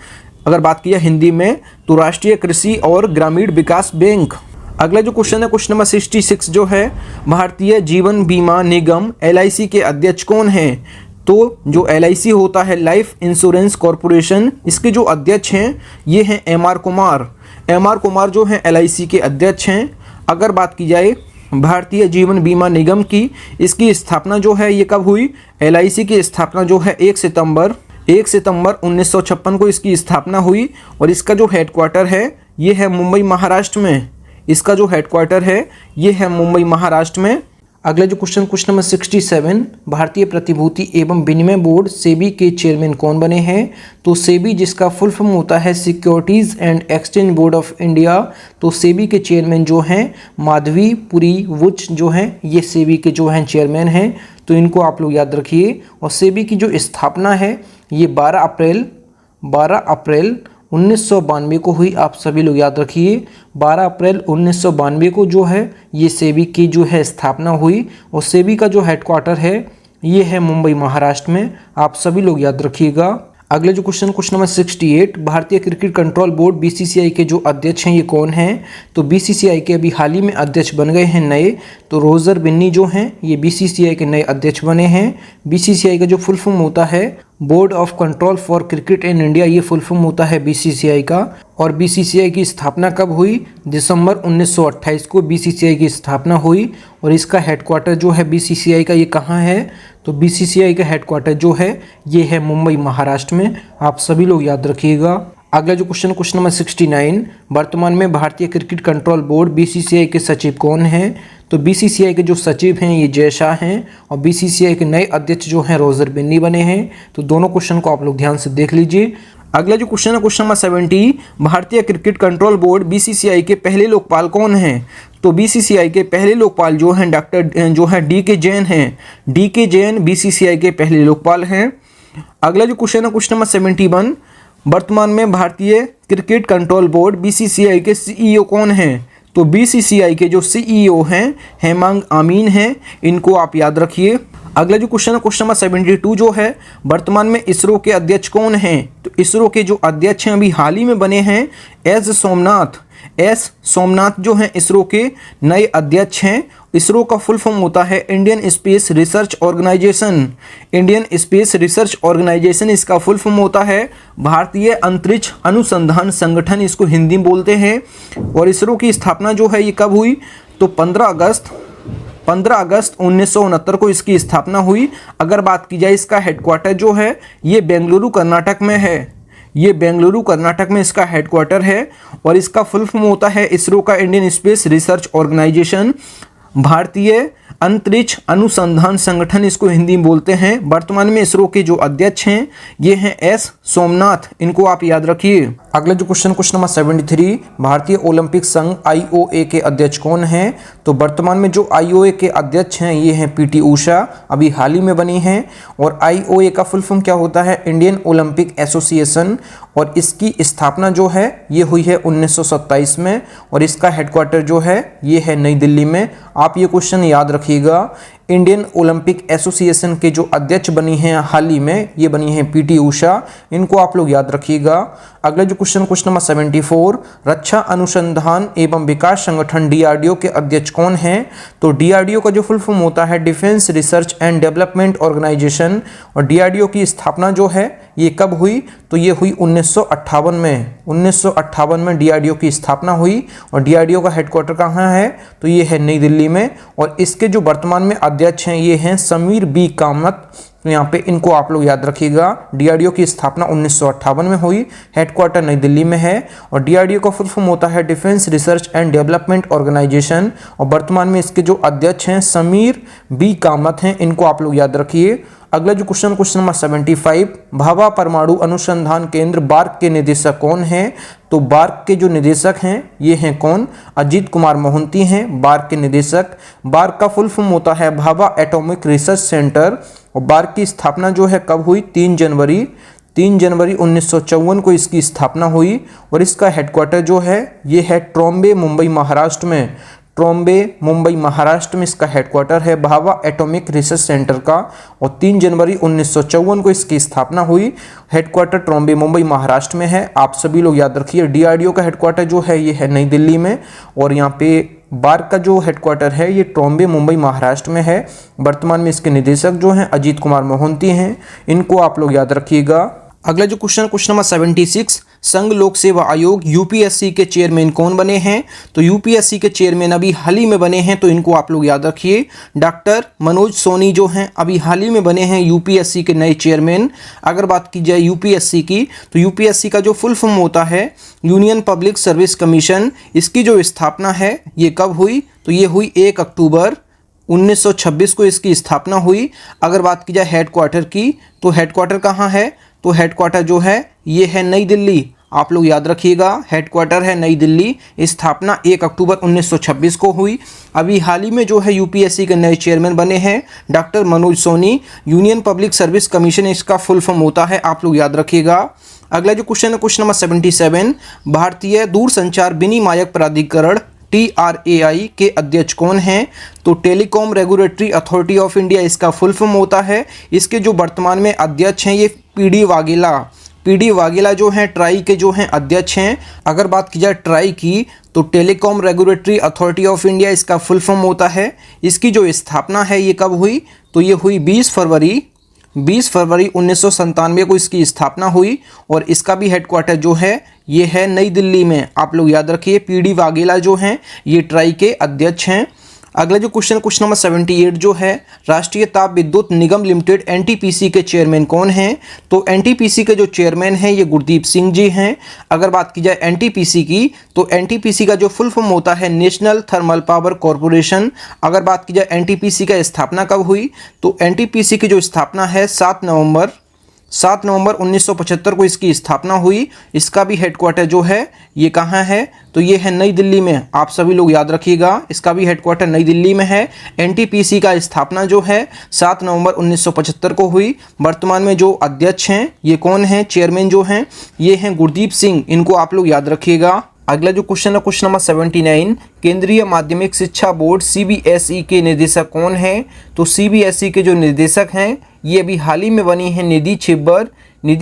अगर बात किया हिंदी में तो राष्ट्रीय कृषि और ग्रामीण विकास बैंक। अगला जो क्वेश्चन है क्वेश्चन नंबर 66 जो है, भारतीय जीवन बीमा निगम LIC के अध्यक्ष कौन हैं? तो जो LIC होता है लाइफ इंश्योरेंस कॉरपोरेशन, इसके जो अध्यक्ष हैं ये हैं MR कुमार। MR कुमार जो हैं LIC के अध्यक्ष हैं। अगर बात की जाए भारतीय जीवन बीमा निगम की, इसकी स्थापना जो है ये कब हुई? LIC की स्थापना जो है 1 सितंबर 1956 को इसकी स्थापना हुई। और इसका जो हेडक्वार्टर है ये है मुंबई महाराष्ट्र में। इसका जो हेडक्वार्टर है ये है मुंबई महाराष्ट्र में। अगला जो क्वेश्चन क्वेश्चन नंबर 67, भारतीय प्रतिभूति एवं विनिमय बोर्ड सेबी के चेयरमैन कौन बने हैं? तो सेबी जिसका फुल फॉर्म होता है securities and exchange board of India, तो सेबी के चेयरमैन जो हैं माधवी पुरी वुच जो हैं ये सेबी के जो हैं चेयरमैन हैं। तो इनको आप लोग याद रखिए। और सेबी की जो स्थापना है ये 12 अप्रैल 1992 को हुई। आप सभी लोग याद रखिए 12 अप्रैल 1992 को जो है ये सेबी की जो है स्थापना हुई। और सेबी का जो हेडक्वार्टर है ये है मुंबई महाराष्ट्र में। आप सभी लोग याद रखिएगा। अगले जो क्वेश्चन नंबर 68, भारतीय क्रिकेट कंट्रोल बोर्ड BCCI के जो अध्यक्ष हैं ये कौन हैं? तो BCCI के अभी हाल ही में अध्यक्ष बन गए हैं नए, तो रोजर बिन्नी जो हैं ये BCCI के नए अध्यक्ष बने हैं। BCCI का जो फुल फॉर्म होता है board of control for cricket in India, ये फुल फॉर्म होता है BCCI का। और BCCI की स्थापना कब हुई? दिसंबर 1928 को BCCI की स्थापना हुई। और इसका हेडक्वार्टर जो है BCCI का ये कहाँ है? तो BCCI का हेडक्वार्टर जो है ये है मुंबई महाराष्ट्र में। आप सभी लोग याद रखिएगा। अगला जो क्वेश्चन नंबर 69, वर्तमान में भारतीय क्रिकेट कंट्रोल बोर्ड BCCI के सचिव कौन हैं? तो BCCI के जो सचिव हैं ये जय शाह हैं। और BCCI के नए अध्यक्ष जो हैं रोजर बिन्नी बने हैं। तो दोनों क्वेश्चन को आप लोग ध्यान से देख लीजिए। अगला जो क्वेश्चन है क्वेश्चन नंबर 70, भारतीय क्रिकेट कंट्रोल बोर्ड BCCI के पहले लोकपाल कौन हैं? तो BCCI के पहले लोकपाल जो हैं डॉक्टर जो है DK जैन हैं। DK जैन BCCI के पहले लोकपाल हैं। अगला जो क्वेश्चन है क्वेश्चन नंबर 71, वर्तमान में भारतीय क्रिकेट कंट्रोल बोर्ड BCCI के CEO कौन हैं? तो BCCI के जो CEO हैं हेमांग आमीन हैं। इनको आप याद रखिए। अगला जो क्वेश्चन है क्वेश्चन नंबर 72 जो है, वर्तमान में इसरो के अध्यक्ष कौन हैं? तो इसरो के जो अध्यक्ष हैं अभी हाल ही में बने हैं एस सोमनाथ जो हैं इसरो के नए अध्यक्ष हैं। इसरो का फुल फॉर्म होता है Indian space research organisation. Indian space research organisation इसका फुल फॉर्म होता है भारतीय अंतरिक्ष अनुसंधान संगठन, इसको हिंदी में बोलते हैं। और इसरो की स्थापना जो है ये कब हुई? तो 15 15 अगस्त 1969 को इसकी स्थापना हुई। अगर बात की जाए इसका हेडक्वार्टर जो है ये बेंगलुरु कर्नाटक में है। ये बेंगलुरु कर्नाटक में इसका हेडक्वार्टर है और इसका फुल फॉर्म होता है इसरो का, इंडियन स्पेस रिसर्च ऑर्गेनाइजेशन, भारतीय अंतरिक्ष अनुसंधान संगठन इसको हिंदी में बोलते हैं। वर्तमान में इसरो के जो अध्यक्ष हैं ये हैं एस सोमनाथ, इनको आप याद रखिए। अगला जो क्वेश्चन नंबर 73, भारतीय ओलंपिक संघ आईओए के अध्यक्ष कौन हैं? तो वर्तमान में जो आईओए के अध्यक्ष हैं ये हैं पीटी उषा, अभी हाल ही में बनी हैं। और आईओए का फुल फॉर्म क्या होता है? इंडियन ओलंपिक एसोसिएशन, और इसकी स्थापना जो है ये हुई है 1927 में और इसका हेडक्वार्टर जो है ये है नई दिल्ली में। आप ये क्वेश्चन याद रखिएगा। इंडियन ओलंपिक एसोसिएशन के जो अध्यक्ष बनी हैं हाल ही में, ये बनी हैं पीटी उषा, इनको आप लोग याद रखिएगा। अगला जो क्वेश्चन नंबर 74, रक्षा अनुसंधान एवं विकास संगठन डीआरडीओ के अध्यक्ष कौन हैं? तो डीआरडीओ का जो फुल फॉर्म होता है defence research and development organisation, और डीआरडीओ की स्थापना जो है ये कब हुई? तो ये हुई 1958 में। 1958 में डीआरडीओ की स्थापना हुई और डीआरडीओ का हेडक्वार्टर कहाँ है? तो ये है नई दिल्ली में। और इसके जो वर्तमान में अध्यक्ष हैं ये हैं समीर बी कामत, तो यहाँ पे इनको आप लोग याद रखिएगा। डीआरडीओ की स्थापना 1958 में हुई, हेडक्वार्टर नई दिल्ली में है और डीआरडीओ का फुल फॉर्म होता है defence research and development organisation, और वर्तमान में इसके जो अध्यक्ष हैं समीर बी कामत हैं, इनको आप लोग याद रखिए। अगला जो क्वेश्चन नंबर 75, भाभा परमाणु अनुसंधान केंद्र बार्क के निदेशक कौन हैं? तो बार्क के जो निदेशक हैं ये हैं कौन? अजीत कुमार मोहंती हैं बार्क के निदेशक। बार्क का फुल फॉर्म होता है भाभा एटॉमिक रिसर्च सेंटर, और बार्क की स्थापना जो है कब हुई? 3 जनवरी 1954 को इसकी स्थापना हुई और इसका हेडक्वार्टर जो है ये है ट्रॉम्बे, मुंबई, महाराष्ट्र में। ट्रॉम्बे, मुंबई, महाराष्ट्र में इसका हेडक्वार्टर है भाभा एटॉमिक रिसर्च सेंटर का, और 3 जनवरी 1954 को इसकी स्थापना हुई। हेडक्वार्टर ट्रॉम्बे, मुंबई, महाराष्ट्र में है। आप सभी लोग याद रखिए। डीआरडीओ का हेडक्वार्टर जो है ये है नई दिल्ली में, और यहाँ पे बार्क का जो हेडक्वार्टर है ये ट्रॉम्बे, मुंबई, महाराष्ट्र में है। वर्तमान में इसके निदेशक जो हैं अजीत कुमार मोहंती हैं, इनको आप लोग याद रखिएगा। अगला जो क्वेश्चन नंबर 76, संघ लोक सेवा आयोग यूपीएससी के चेयरमैन कौन बने हैं? तो यूपीएससी के चेयरमैन अभी हाल ही में बने हैं, तो इनको आप लोग याद रखिए। डॉक्टर मनोज सोनी जो हैं अभी हाल ही में बने हैं यूपीएससी के नए चेयरमैन। अगर बात की जाए यूपीएससी की, तो यूपीएससी का जो फुल फॉर्म होता है यूनियन पब्लिक सर्विस कमीशन, इसकी जो स्थापना है ये कब हुई? तो ये हुई 1 अक्टूबर 1926 को इसकी स्थापना हुई। अगर बात की जाए हेडक्वार्टर की, तो हेडक्वार्टर कहाँ है? तो हेडक्वार्टर जो है ये है नई दिल्ली। आप लोग याद रखिएगा, हेडक्वार्टर है नई दिल्ली। स्थापना 1 अक्टूबर 1926 को हुई। अभी हाल ही में जो है यूपीएससी के नए चेयरमैन बने हैं doctor Manoj Soni. Union public service commission इसका फुल फॉर्म होता है, आप लोग याद रखिएगा। अगला जो क्वेश्चन है क्वेश्चन नंबर 77, भारतीय दूरसंचार विनियामक प्राधिकरण TRAI के अध्यक्ष कौन हैं? तो telecom regulatory authority of India इसका फुल फॉर्म होता है। इसके जो वर्तमान में अध्यक्ष हैं ये पीडी वाघेला जो हैं ट्राई के जो हैं अध्यक्ष हैं। अगर बात की जाए ट्राई की, तो telecom regulatory authority of India इसका फुल फॉर्म होता है। इसकी जो स्थापना है ये कब हुई? तो ये हुई 20 फरवरी 1997 को इसकी स्थापना हुई और इसका भी हेडक्वार्टर जो है ये है नई दिल्ली में। आप लोग याद रखिए, पीडी वाघेला जो हैं ये ट्राई के अध्यक्ष हैं। अगला जो क्वेश्चन नंबर 78 जो है, राष्ट्रीय ताप विद्युत निगम लिमिटेड एनटीपीसी के चेयरमैन कौन हैं? तो एनटीपीसी के जो चेयरमैन हैं ये गुरदीप सिंह जी हैं। अगर बात की जाए एनटीपीसी की, तो एनटीपीसी का जो फुल फॉर्म होता है नेशनल थर्मल पावर कॉरपोरेशन। अगर बात की जाए एनटीपीसी का स्थापना कब हुई, तो एनटीपीसी की जो स्थापना है 7 नवंबर 1975 को इसकी स्थापना हुई। इसका भी हेडक्वार्टर जो है ये कहाँ है? तो ये है नई दिल्ली में। आप सभी लोग याद रखिएगा, इसका भी हेडक्वार्टर नई दिल्ली में है। एनटीपीसी का स्थापना जो है 7 नवंबर 1975 को हुई। वर्तमान में जो अध्यक्ष हैं ये कौन हैं? चेयरमैन जो हैं ये हैं गुरदीप सिंह, इनको आप लोग याद रखिएगा। अगला जो क्वेश्चन है क्वेश्चन नंबर 79, केंद्रीय माध्यमिक शिक्षा बोर्ड सीबीएसई के निदेशक कौन हैं? तो सीबीएसई के जो निदेशक हैं ये अभी हाल ही में बनी हैं निधि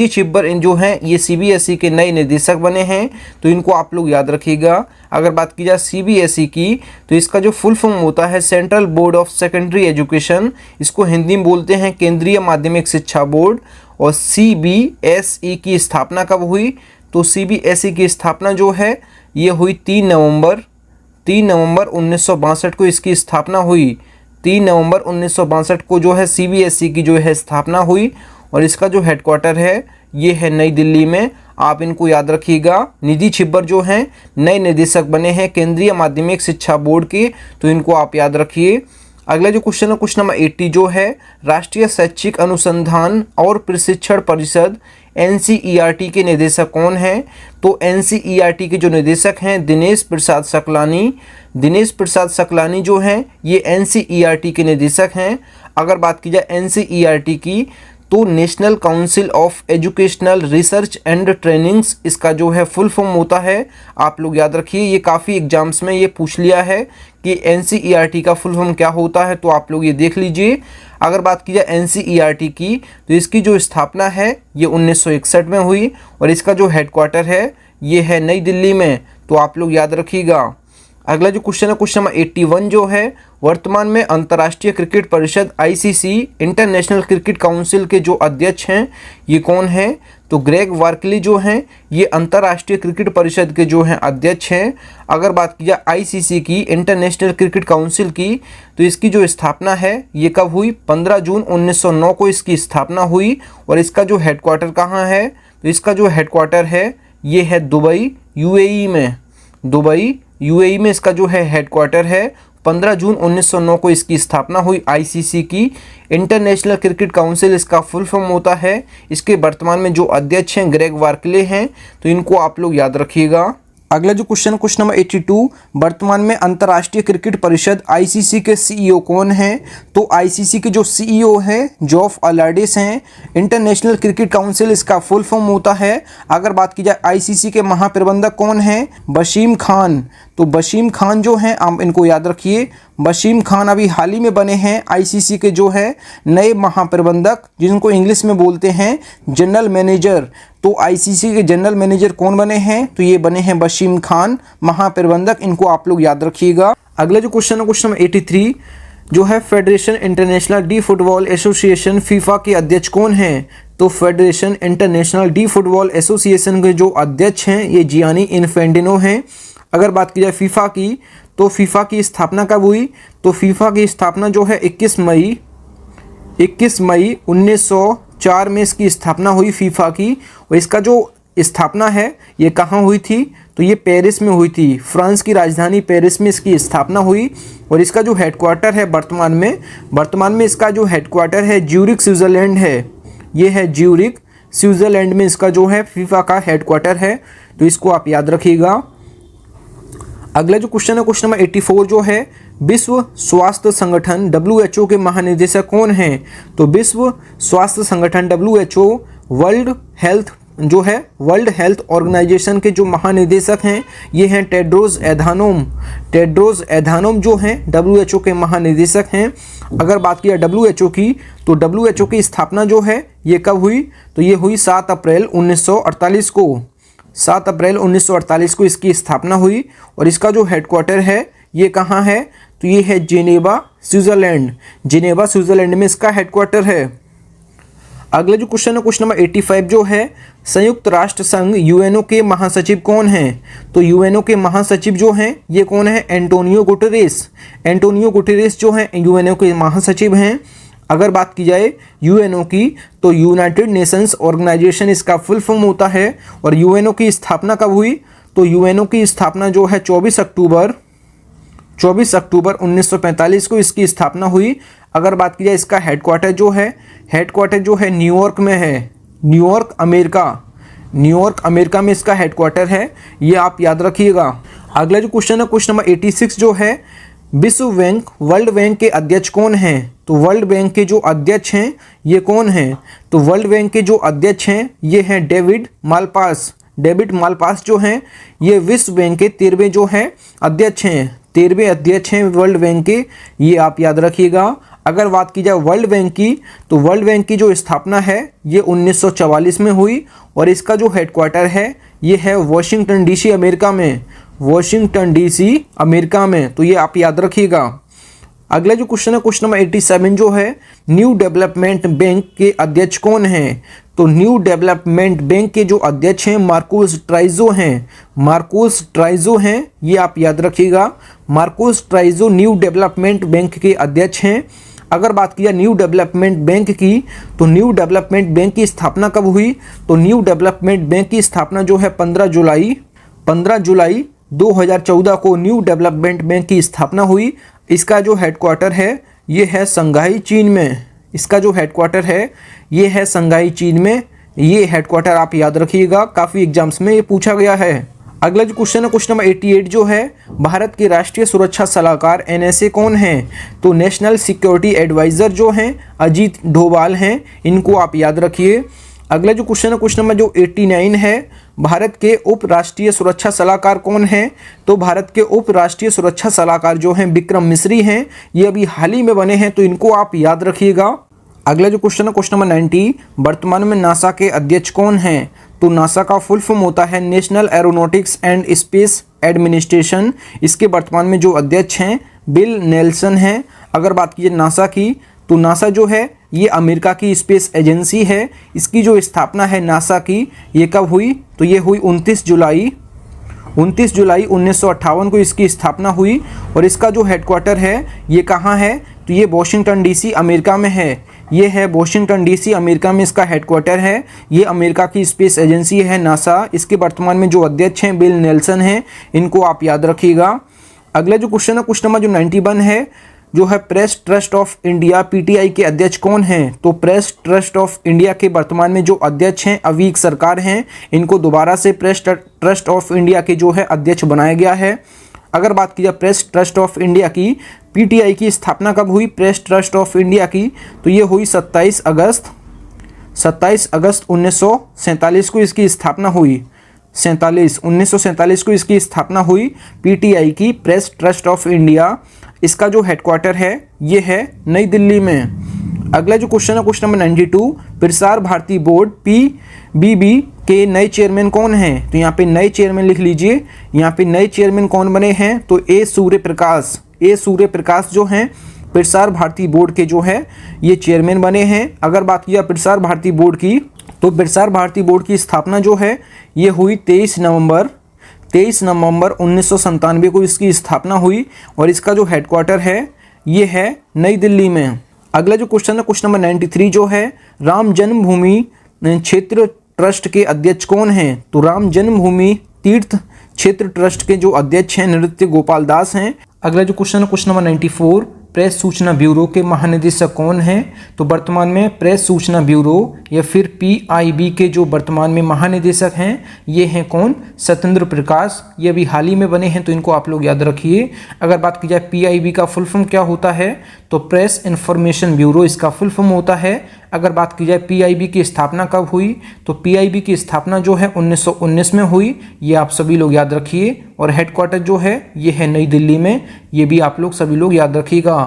छिब्बर इन जो हैं ये सीबीएसई के नए निदेशक बने हैं, तो इनको आप लोग याद रखिएगा। अगर बात की जाए सीबीएसई की, तो इसका जो फुल फॉर्म होता है central board of secondary education, इसको हिंदी में बोलते हैं केंद्रीय माध्यमिक शिक्षा बोर्ड। और सीबीएसई की स्थापना कब हुई? तो सीबीएसई की स्थापना जो है ये हुई 3 नवंबर 1962 को इसकी स्थापना हुई। 3 नवंबर 1962 को जो है CBSE की जो है स्थापना हुई और इसका जो हेडक्वार्टर है ये है नई दिल्ली में। आप इनको याद रखिएगा। निधि छिब्बर जो हैं नए निदेशक बने हैं केंद्रीय माध्यमिक शिक्षा बोर्ड के, तो इनको आप याद रखिए। अगला जो क्वेश्चन है क्वेश्चन नंबर 80 जो है राष्ट्रीय शैक्षिक अनुसंधान और प्रशिक्षण परिषद NCERT के निदेशक कौन हैं? तो NCERT के जो निदेशक हैं दिनेश प्रसाद सकलानी। दिनेश प्रसाद सकलानी जो हैं ये NCERT के निदेशक हैं। अगर बात की जाए NCERT की तो national council of educational research and trainings इसका जो है फुल फॉर्म होता है। आप लोग याद रखिए, ये काफ़ी एग्जाम्स में ये पूछ लिया है कि NCERT का फुल फॉर्म क्या होता है, तो आप लोग ये देख लीजिए। अगर बात की जाए NCERT की तो इसकी जो स्थापना है ये 1961 में हुई और इसका जो हेडक्वार्टर है ये है नई दिल्ली में, तो आप लोग याद रखिएगा। अगला जो क्वेश्चन है क्वेश्चन नंबर 81 जो है वर्तमान में अंतर्राष्ट्रीय क्रिकेट परिषद ICC इंटरनेशनल क्रिकेट काउंसिल के जो अध्यक्ष हैं ये कौन हैं? तो ग्रेग वार्कली जो हैं ये अंतर्राष्ट्रीय क्रिकेट परिषद के जो हैं अध्यक्ष हैं। अगर बात की जाए ICC की इंटरनेशनल क्रिकेट काउंसिल की तो इसकी जो स्थापना है ये कब हुई? 15 जून 1909 को इसकी स्थापना हुई और इसका जो हेडक्वार्टर कहाँ है? तो इसका जो हेडक्वार्टर है ये है दुबई UAE में। दुबई UAE में इसका जो है हेडक्वार्टर है। 15 जून 1909 को इसकी स्थापना हुई ICC की। इंटरनेशनल क्रिकेट काउंसिल इसका फुल फॉर्म होता है। इसके वर्तमान में जो अध्यक्ष हैं ग्रेग वार्कले हैं, तो इनको आप लोग याद रखिएगा। अगला जो क्वेश्चन क्वेश्चन नंबर 82 वर्तमान में अंतर्राष्ट्रीय क्रिकेट परिषद ICC के CEO कौन हैं? तो ICC के जो CEO हैं जॉफ अलार्डिस हैं। इंटरनेशनल क्रिकेट काउंसिल इसका फुल फॉर्म होता है। अगर बात की जाए ICC के महाप्रबंधक कौन हैं? वसीम खान। तो वसीम खान जो हैं आप इनको याद रखिए। वसीम खान अभी हाल ही में बने हैं ICC के जो है नए महाप्रबंधक, जिनको इंग्लिश में बोलते हैं जनरल मैनेजर। तो ICC के जनरल मैनेजर कौन बने हैं? तो ये बने हैं वसीम खान महाप्रबंधक, इनको आप लोग याद रखिएगा। अगला जो क्वेश्चन है क्वेश्चन 83 जो है federation international D football association FIFA के अध्यक्ष कौन हैं? तो federation international D football association के जो अध्यक्ष हैं ये जियानी इन्फेंटिनो हैं। अगर बात की जाए FIFA की तो FIFA की स्थापना कब हुई? तो FIFA की स्थापना जो है 21 मई 1904 में इसकी स्थापना हुई FIFA की। और इसका जो स्थापना है ये कहाँ हुई थी? तो ये पेरिस में हुई थी। फ्रांस की राजधानी पेरिस में इसकी स्थापना हुई और इसका जो हेडक्वार्टर है वर्तमान में इसका जो हेडक्वार्टर है ज्यूरिख स्विट्ज़रलैंड है। ये है ज्यूरिख स्विट्ज़रलैंड में इसका जो है FIFA का हेडक्वार्टर है, तो इसको आप याद रखिएगा। अगला जो क्वेश्चन है क्वेश्चन नंबर 84 जो है विश्व स्वास्थ्य संगठन WHO के महानिदेशक कौन हैं? तो विश्व स्वास्थ्य संगठन WHO वर्ल्ड हेल्थ ऑर्गेनाइजेशन के जो महानिदेशक हैं ये हैं टेड्रोस एधानोम जो हैं WHO के महानिदेशक हैं। अगर बात किया WHO की तो WHO की स्थापना जो है ये कब हुई? तो ये हुई 7 अप्रैल 1948 को। 7 अप्रैल 1948 को इसकी स्थापना हुई और इसका जो हेडक्वार्टर है ये कहाँ है? तो ये है जेनेवा स्विट्ज़रलैंड में इसका हेडक्वार्टर है। अगला जो क्वेश्चन है क्वेश्चन नंबर 85 जो है संयुक्त राष्ट्र संघ UNO के महासचिव कौन हैं? तो UNO के महासचिव जो हैं ये कौन है? एंटोनियो गुटेरेस जो हैं UNO के महासचिव हैं। अगर बात की जाए UNO की तो यूनाइटेड नेशंस ऑर्गेनाइजेशन इसका फुल फॉर्म होता है। और UNO की स्थापना कब हुई? तो UNO की स्थापना जो है 24 अक्टूबर 1945 को इसकी स्थापना हुई। अगर बात की जाए इसका हेडक्वार्टर जो है न्यूयॉर्क में है। न्यूयॉर्क अमेरिका में इसका हेडक्वार्टर है, ये आप याद रखिएगा। अगला जो क्वेश्चन है क्वेश्चन नंबर 86 जो है वर्ल्ड बैंक के अध्यक्ष कौन हैं? तो वर्ल्ड बैंक के जो अध्यक्ष हैं ये कौन हैं? तो वर्ल्ड बैंक के जो अध्यक्ष हैं ये हैं डेविड मालपास जो हैं ये विश्व बैंक के 13वें जो हैं अध्यक्ष हैं वर्ल्ड बैंक के, ये आप याद रखिएगा। अगर बात की जाए वर्ल्ड बैंक की तो वर्ल्ड बैंक की जो स्थापना है ये 1944 में हुई और इसका जो हेडक्वार्टर है ये है वॉशिंगटन DC अमेरिका में। तो ये आप याद रखिएगा। अगला जो क्वेश्चन है क्वेश्चन नंबर 87 जो है, न्यू डेवलपमेंट बैंक के अध्यक्ष कौन हैं? तो न्यू डेवलपमेंट बैंक के जो अध्यक्ष हैं मार्कोस ट्राइजो हैं। मार्कोस ट्राइजो हैं, ये आप याद रखिएगा। मार्कोस ट्राइजो न्यू डेवलपमेंट बैंक के अध्यक्ष हैं। अगर बात की जाए न्यू डेवलपमेंट बैंक की, तो न्यू डेवलपमेंट बैंक की स्थापना कब हुई? तो न्यू डेवलपमेंट बैंक की स्थापना जो है 15 जुलाई 2014 को न्यू डेवलपमेंट बैंक की स्थापना हुई। इसका जो हेडक्वार्टर है ये है संघाई चीन में। इसका जो हेडक्वार्टर है ये है संघाई चीन में। ये हेडक्वार्टर आप याद रखिएगा, काफ़ी एग्जाम्स में ये पूछा गया है। अगला जो क्वेश्चन है क्वेश्चन नंबर 88 जो है, भारत के राष्ट्रीय सुरक्षा सलाहकार NSA कौन हैं? तो नेशनल सिक्योरिटी एडवाइज़र जो हैं अजीत डोभाल हैं, इनको आप याद रखिए। अगला जो क्वेश्चन है क्वेश्चन नंबर जो 89 है, भारत के उप राष्ट्रीय सुरक्षा सलाहकार कौन हैं? तो भारत के उप राष्ट्रीय सुरक्षा सलाहकार जो हैं विक्रम मिस्री हैं। ये अभी हाल ही में बने हैं, तो इनको आप याद रखिएगा। अगला जो क्वेश्चन है क्वेश्चन नंबर 90, वर्तमान में नासा के अध्यक्ष कौन हैं? तो नासा का फुल फॉर्म होता है national aeronautics and space administration. इसके वर्तमान में जो अध्यक्ष हैं बिल नेल्सन हैं। अगर बात कीजिए नासा की, तो नासा जो है ये अमेरिका की स्पेस एजेंसी है। इसकी जो स्थापना है नासा की, ये कब हुई? तो ये हुई 29 जुलाई 1958 को इसकी स्थापना हुई। और इसका जो हेडक्वार्टर है ये कहाँ है? तो ये वॉशिंगटन DC अमेरिका में है। ये है वॉशिंगटन DC अमेरिका में इसका हेडक्वार्टर है। ये अमेरिका की स्पेस एजेंसी है नासा। इसके वर्तमान में जो अध्यक्ष हैं बिल नेल्सन हैं, इनको आप याद रखिएगा। अगला जो क्वेश्चन है क्वेश्चन नंबर जो 91 है, जो है press trust of India PTI के अध्यक्ष कौन हैं? तो प्रेस ट्रस्ट ऑफ इंडिया के वर्तमान में जो अध्यक्ष हैं अवीक सरकार हैं। इनको दोबारा से प्रेस ट्रस्ट ऑफ इंडिया के जो है अध्यक्ष बनाया गया है। अगर बात की जाए प्रेस ट्रस्ट ऑफ इंडिया की, PTI की स्थापना कब हुई प्रेस ट्रस्ट ऑफ इंडिया की? तो ये हुई 27 अगस्त 1947 को इसकी स्थापना हुई। 1947 को इसकी स्थापना हुई PTI की, प्रेस ट्रस्ट ऑफ इंडिया। इसका जो हेडक्वार्टर है ये है नई दिल्ली में। अगला जो क्वेश्चन है question number 92, Prasar Bharati board PBB के नए चेयरमैन कौन हैं? तो यहाँ पे नए चेयरमैन लिख लीजिए। यहाँ पे नए चेयरमैन कौन बने हैं? तो ए सूर्य प्रकाश जो हैं प्रसार भारती बोर्ड के जो है ये चेयरमैन बने हैं। अगर बात किया प्रसार भारती बोर्ड की, तो प्रसार भारती बोर्ड की स्थापना जो है ये हुई 23 नवंबर 1997 को इसकी स्थापना हुई। और इसका जो हेडक्वार्टर है ये है नई दिल्ली में। अगला जो क्वेश्चन है क्वेश्चन नंबर 93 जो है, राम जन्मभूमि क्षेत्र ट्रस्ट के अध्यक्ष कौन हैं? तो राम जन्मभूमि तीर्थ क्षेत्र ट्रस्ट के जो अध्यक्ष हैं नृत्य गोपाल दास हैं। अगला जो क्वेश्चन है क्वेश्चन नंबर 94, प्रेस सूचना ब्यूरो के महानिदेशक कौन हैं? तो वर्तमान में प्रेस सूचना ब्यूरो या फिर PIB के जो वर्तमान में महानिदेशक हैं ये हैं कौन? सत्येंद्र प्रकाश। ये अभी हाल ही में बने हैं, तो इनको आप लोग याद रखिए। अगर बात की जाए PIB का फुल फॉर्म क्या होता है? तो प्रेस इंफॉर्मेशन ब्यूरो इसका फुल फॉर्म होता है। अगर बात की जाए PIB की स्थापना कब हुई? तो PIB की स्थापना जो है 1919 में हुई। ये आप सभी लोग याद रखिए। और हेडक्वार्टर जो है ये है नई दिल्ली में। ये भी आप लोग सभी लोग याद रखिएगा।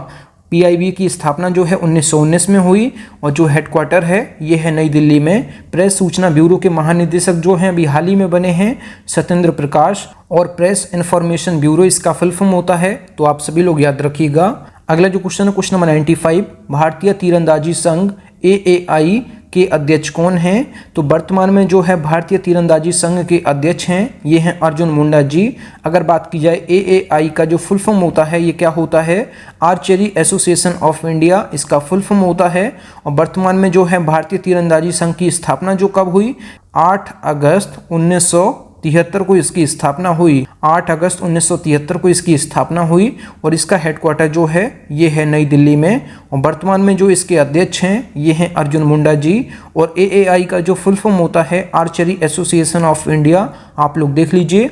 PIB की स्थापना जो है 1919 में हुई और जो हेडक्वार्टर है ये है नई दिल्ली में। प्रेस सूचना ब्यूरो के महानिदेशक जो हैं अभी हाल ही में बने हैं सत्येंद्र प्रकाश। और प्रेस इंफॉर्मेशन ब्यूरो इसका फुल फॉर्म होता है, तो आप सभी लोग याद रखिएगा। अगला जो क्वेश्चन है क्वेश्चन नंबर 95, भारतीय तीरंदाजी संघ AAI के अध्यक्ष कौन हैं? तो वर्तमान में जो है भारतीय तीरंदाजी संघ के अध्यक्ष हैं ये हैं अर्जुन मुंडा जी। अगर बात की जाए AAI का जो फुल फॉर्म होता है ये क्या होता है? आर्चरी एसोसिएशन ऑफ इंडिया इसका फुल फॉर्म होता है। और वर्तमान में जो है भारतीय तीरंदाजी संघ की स्थापना जो कब हुई? 8 अगस्त 1973 को इसकी स्थापना हुई। 8 अगस्त 1973 को इसकी स्थापना हुई। और इसका हेडक्वार्टर जो है ये है नई दिल्ली में। और वर्तमान में जो इसके अध्यक्ष हैं ये हैं अर्जुन मुंडा जी। और AAI का जो फुल फॉर्म होता है आर्चरी एसोसिएशन ऑफ इंडिया, आप लोग देख लीजिए।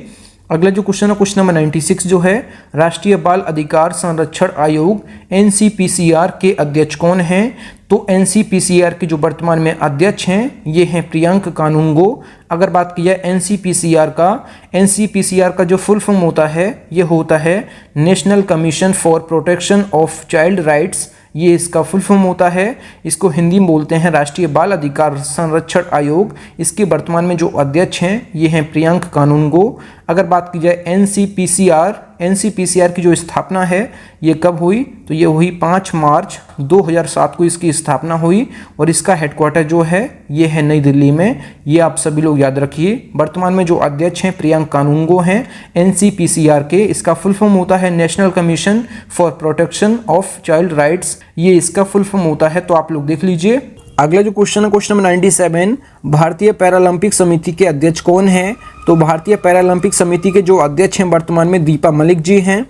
अगला जो क्वेश्चन है क्वेश्चन नंबर 96 जो है, राष्ट्रीय बाल अधिकार संरक्षण आयोग NCPCR के अध्यक्ष कौन हैं? तो NCPCR के जो वर्तमान में अध्यक्ष हैं ये हैं प्रियंक कानूनगो। अगर बात की जाए NCPCR का जो फुल फॉर्म होता है ये होता है national commission for protection of child rights. ये इसका फुल फॉर्म होता है। इसको हिंदी में बोलते हैं राष्ट्रीय बाल अधिकार संरक्षण आयोग। इसके वर्तमान में जो अध्यक्ष हैं ये हैं प्रियंक कानूनगो। अगर बात की जाए एनसीपीसीआर की जो स्थापना है ये कब हुई, तो ये हुई 5 मार्च 2007 को इसकी स्थापना हुई और इसका हेडक्वार्टर जो है ये है नई दिल्ली में। ये आप सभी लोग याद रखिए। वर्तमान में जो अध्यक्ष हैं प्रियंक कानूंगो हैं एनसीपीसीआर के। इसका फुल फॉर्म होता है national commission for protection of child rights, ये इसका फुल फॉर्म होता है, तो आप लोग देख लीजिए। अगला जो क्वेश्चन है क्वेश्चन नंबर 97, भारतीय पैरालंपिक समिति के अध्यक्ष कौन हैं, तो भारतीय पैरालंपिक समिति के जो अध्यक्ष हैं वर्तमान में दीपा मलिक जी हैं।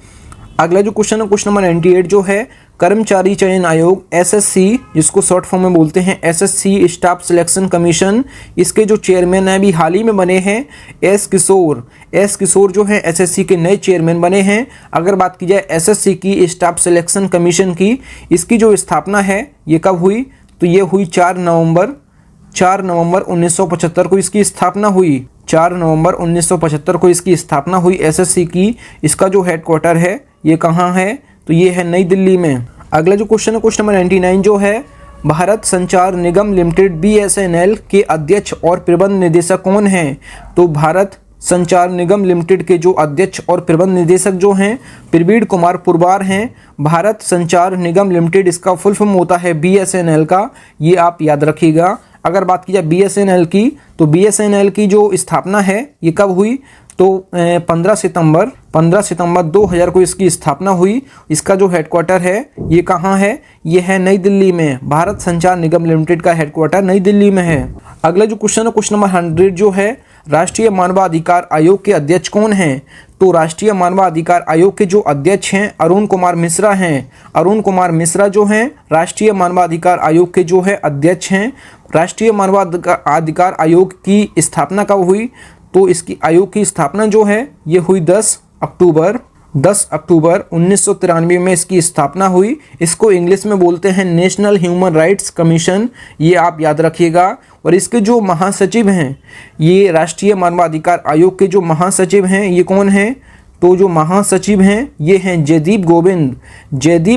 अगला जो क्वेश्चन है क्वेश्चन नंबर 98 जो है कर्मचारी चयन आयोग एसएससी, जिसको शॉर्ट फॉर्म में बोलते हैं एसएससी स्टाफ सिलेक्शन कमीशन, इसके जो चेयरमैन हैं अभी हाल ही में बने हैं एस किशोर जो है एसएससी के नए चेयरमैन बने हैं। अगर बात की जाए एसएससी की स्टाफ सिलेक्शन कमीशन की, इसकी जो स्थापना है ये कब हुई, तो ये हुई 4 नवंबर 1975 को इसकी स्थापना हुई। 4 नवंबर 1975 को इसकी स्थापना हुई एसएससी की। इसका जो हेडक्वार्टर है ये कहाँ है, तो ये है नई दिल्ली में। अगला जो क्वेश्चन है क्वेश्चन नंबर 99 जो है भारत संचार निगम लिमिटेड बीएसएनएल के अध्यक्ष और प्रबंध निदेशक कौन हैं, तो भारत संचार निगम लिमिटेड के जो अध्यक्ष और प्रबंध निदेशक जो हैं प्रवीण कुमार पुरवार हैं। भारत संचार निगम लिमिटेड इसका फुल फॉर्म होता है बीएसएनएल का, ये आप याद रखिएगा। अगर बात की जाए बीएसएनएल की, तो बीएसएनएल की जो स्थापना है ये कब हुई, तो 15 सितंबर 2000 को इसकी स्थापना हुई। इसका जो हेडक्वार्टर है ये कहाँ है, ये है नई दिल्ली में। भारत संचार निगम लिमिटेड का हेडक्वार्टर नई दिल्ली में है। अगला जो क्वेश्चन है क्वेश्चन नंबर 100 जो है राष्ट्रीय मानवाधिकार आयोग के अध्यक्ष कौन हैं, तो राष्ट्रीय मानवाधिकार आयोग के जो अध्यक्ष हैं अरुण कुमार मिश्रा हैं। अरुण कुमार मिश्रा जो हैं राष्ट्रीय मानवाधिकार आयोग के जो है अध्यक्ष हैं। राष्ट्रीय मानवाधिकार आयोग की स्थापना कब हुई, तो इसकी आयोग की स्थापना जो है ये हुई 10 अक्टूबर 1993 में इसकी स्थापना हुई। इसको इंग्लिश में बोलते हैं नेशनल ह्यूमन राइट्स कमीशन, ये आप याद रखिएगा। और इसके जो महासचिव हैं, ये राष्ट्रीय मानवाधिकार आयोग के जो महासचिव हैं ये कौन हैं, तो जो महासचिव हैं ये हैं जयदीप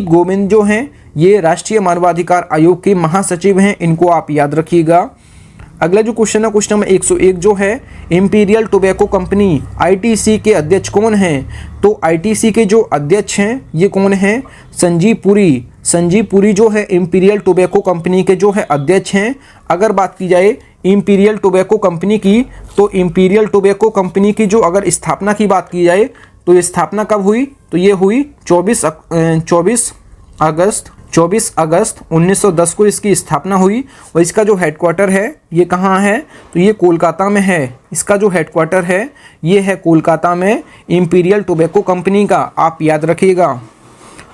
गोविंद जो हैं ये राष्ट्रीय मानवाधिकार आयोग के महासचिव हैं, इनको आप याद रखिएगा। अगला जो क्वेश्चन है क्वेश्चन नंबर 101 जो है इंपीरियल टोबैको कंपनी आईटीसी के अध्यक्ष कौन हैं, तो आईटीसी के जो अध्यक्ष हैं ये कौन हैं, संजीव पुरी जो है इंपीरियल टोबैको कंपनी के जो है अध्यक्ष हैं। अगर बात की जाए इंपीरियल टोबैको कंपनी की, तो इंपीरियल टोबैको कंपनी की जो अगर स्थापना की बात की जाए तो ये स्थापना कब हुई, तो ये हुई 24 अगस्त 1910 को इसकी स्थापना हुई। और इसका जो हेडक्वार्टर है ये कहाँ है, तो ये कोलकाता में है। इसका जो हेडक्वार्टर है ये है कोलकाता में इंपीरियल टोबैको कंपनी का, आप याद रखिएगा।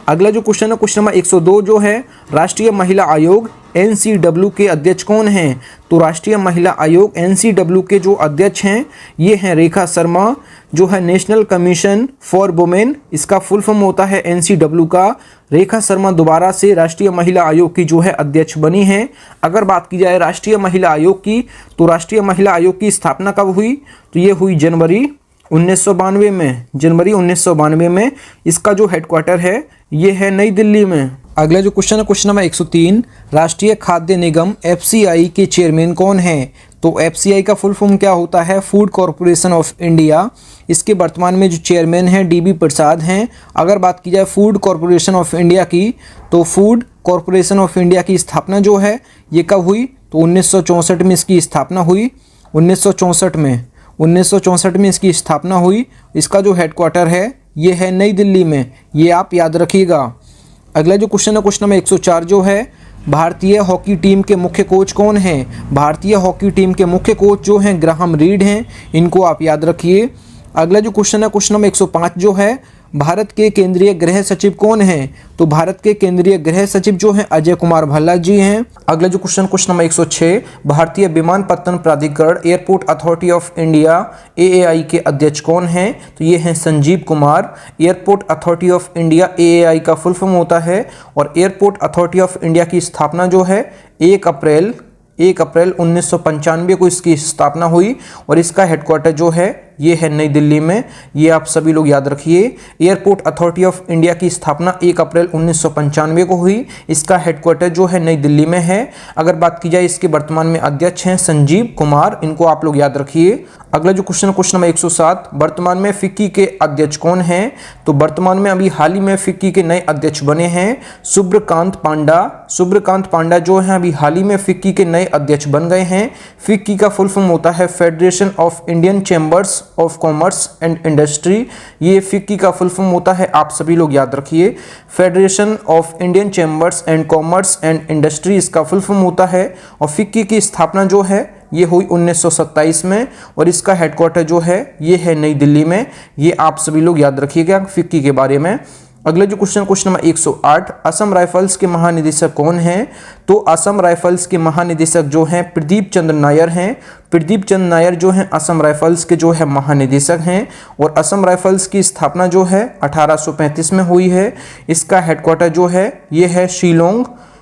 अगला जो क्वेश्चन है क्वेश्चन नंबर 102 जो है राष्ट्रीय महिला आयोग एनसीडब्ल्यू के अध्यक्ष कौन हैं, तो राष्ट्रीय महिला आयोग एनसीडब्ल्यू के जो अध्यक्ष हैं ये हैं रेखा शर्मा जो है नेशनल कमीशन फॉर वुमेन, इसका फुल फॉर्म होता है एनसीडब्ल्यू का। रेखा शर्मा दोबारा से राष्ट्रीय महिला आयोग की जो है अध्यक्ष बनी हैं। अगर बात की जाए राष्ट्रीय महिला आयोग की, तो राष्ट्रीय महिला आयोग की स्थापना कब हुई, तो ये हुई जनवरी 1992 में। इसका जो हेडक्वार्टर है ये है नई दिल्ली में। अगला जो क्वेश्चन है क्वेश्चन नंबर 103 राष्ट्रीय खाद्य निगम एफसीआई के चेयरमैन कौन हैं, तो एफसीआई का फुल फॉर्म क्या होता है, फूड कॉरपोरेशन ऑफ इंडिया। इसके वर्तमान में जो चेयरमैन हैं डीबी प्रसाद हैं। अगर बात की जाए फूड कॉरपोरेशन ऑफ इंडिया की, तो फूड कॉरपोरेशन ऑफ इंडिया की स्थापना जो है ये कब हुई, तो 1964 में इसकी स्थापना हुई। 1964 में इसकी स्थापना हुई। इसका जो हेडक्वार्टर है ये है नई दिल्ली में, ये आप याद रखिएगा। अगला जो क्वेश्चन है क्वेश्चन नंबर 104 जो है भारतीय हॉकी टीम के मुख्य कोच कौन हैं, भारतीय हॉकी टीम के मुख्य कोच जो हैं ग्राहम रीड हैं, इनको आप याद रखिए। अगला जो क्वेश्चन है क्वेश्चन नंबर 105 जो है भारत के केंद्रीय गृह सचिव कौन हैं, तो भारत के केंद्रीय गृह सचिव जो हैं अजय कुमार भल्ला जी हैं। अगला जो क्वेश्चन नंबर 106 भारतीय विमानपत्तन प्राधिकरण airport authority of India AAI के अध्यक्ष कौन हैं, तो ये हैं Sanjeev Kumar. Airport authority of India AAI का फुल फॉर्म होता है और एयरपोर्ट अथॉरिटी ऑफ इंडिया की स्थापना जो है 1 अप्रैल 1995 को इसकी स्थापना हुई और इसका हेडक्वार्टर जो है ये है नई दिल्ली में, ये आप सभी लोग याद रखिए। एयरपोर्ट अथॉरिटी ऑफ इंडिया की स्थापना 1 अप्रैल 1995 को हुई। इसका हेडक्वार्टर जो है नई दिल्ली में है। अगर बात की जाए इसके वर्तमान में अध्यक्ष हैं संजीव कुमार, इनको आप लोग याद रखिए। अगला जो क्वेश्चन नंबर 107, वर्तमान में फिक्की के अध्यक्ष कौन हैं? तो वर्तमान में अभी हाल ही में फिक्की के नए अध्यक्ष बने हैं सुब्रकांत पांडा। सुब्रकांत पांडा जो हैं अभी हाल ही में फिक्की के नए अध्यक्ष बन गए हैं। फिक्की का फुल फॉर्म होता है federation of Indian chambers of commerce and industry. ये फिक्की का फुल फॉर्म होता है, आप सभी लोग याद रखिए, federation of Indian chambers and commerce and industry इसका फुल फॉर्म होता है। और फिक्की की स्थापना जो है ये हुई 1927 में और इसका हेडक्वार्टर जो है ये है नई दिल्ली में। ये आप सभी लोग याद रखिएगा फिक्की के बारे में। अगला जो क्वेश्चन नंबर 108, असम राइफल्स के महानिदेशक कौन हैं? तो असम राइफल्स के महानिदेशक जो हैं प्रदीप चंद्र नायर हैं। प्रदीप चंद्र नायर जो हैं असम राइफल्स के जो है महानिदेशक हैं। और असम राइफल्स की स्थापना जो है 1835 में हुई है। इसका हेडक्वार्टर जो है ये है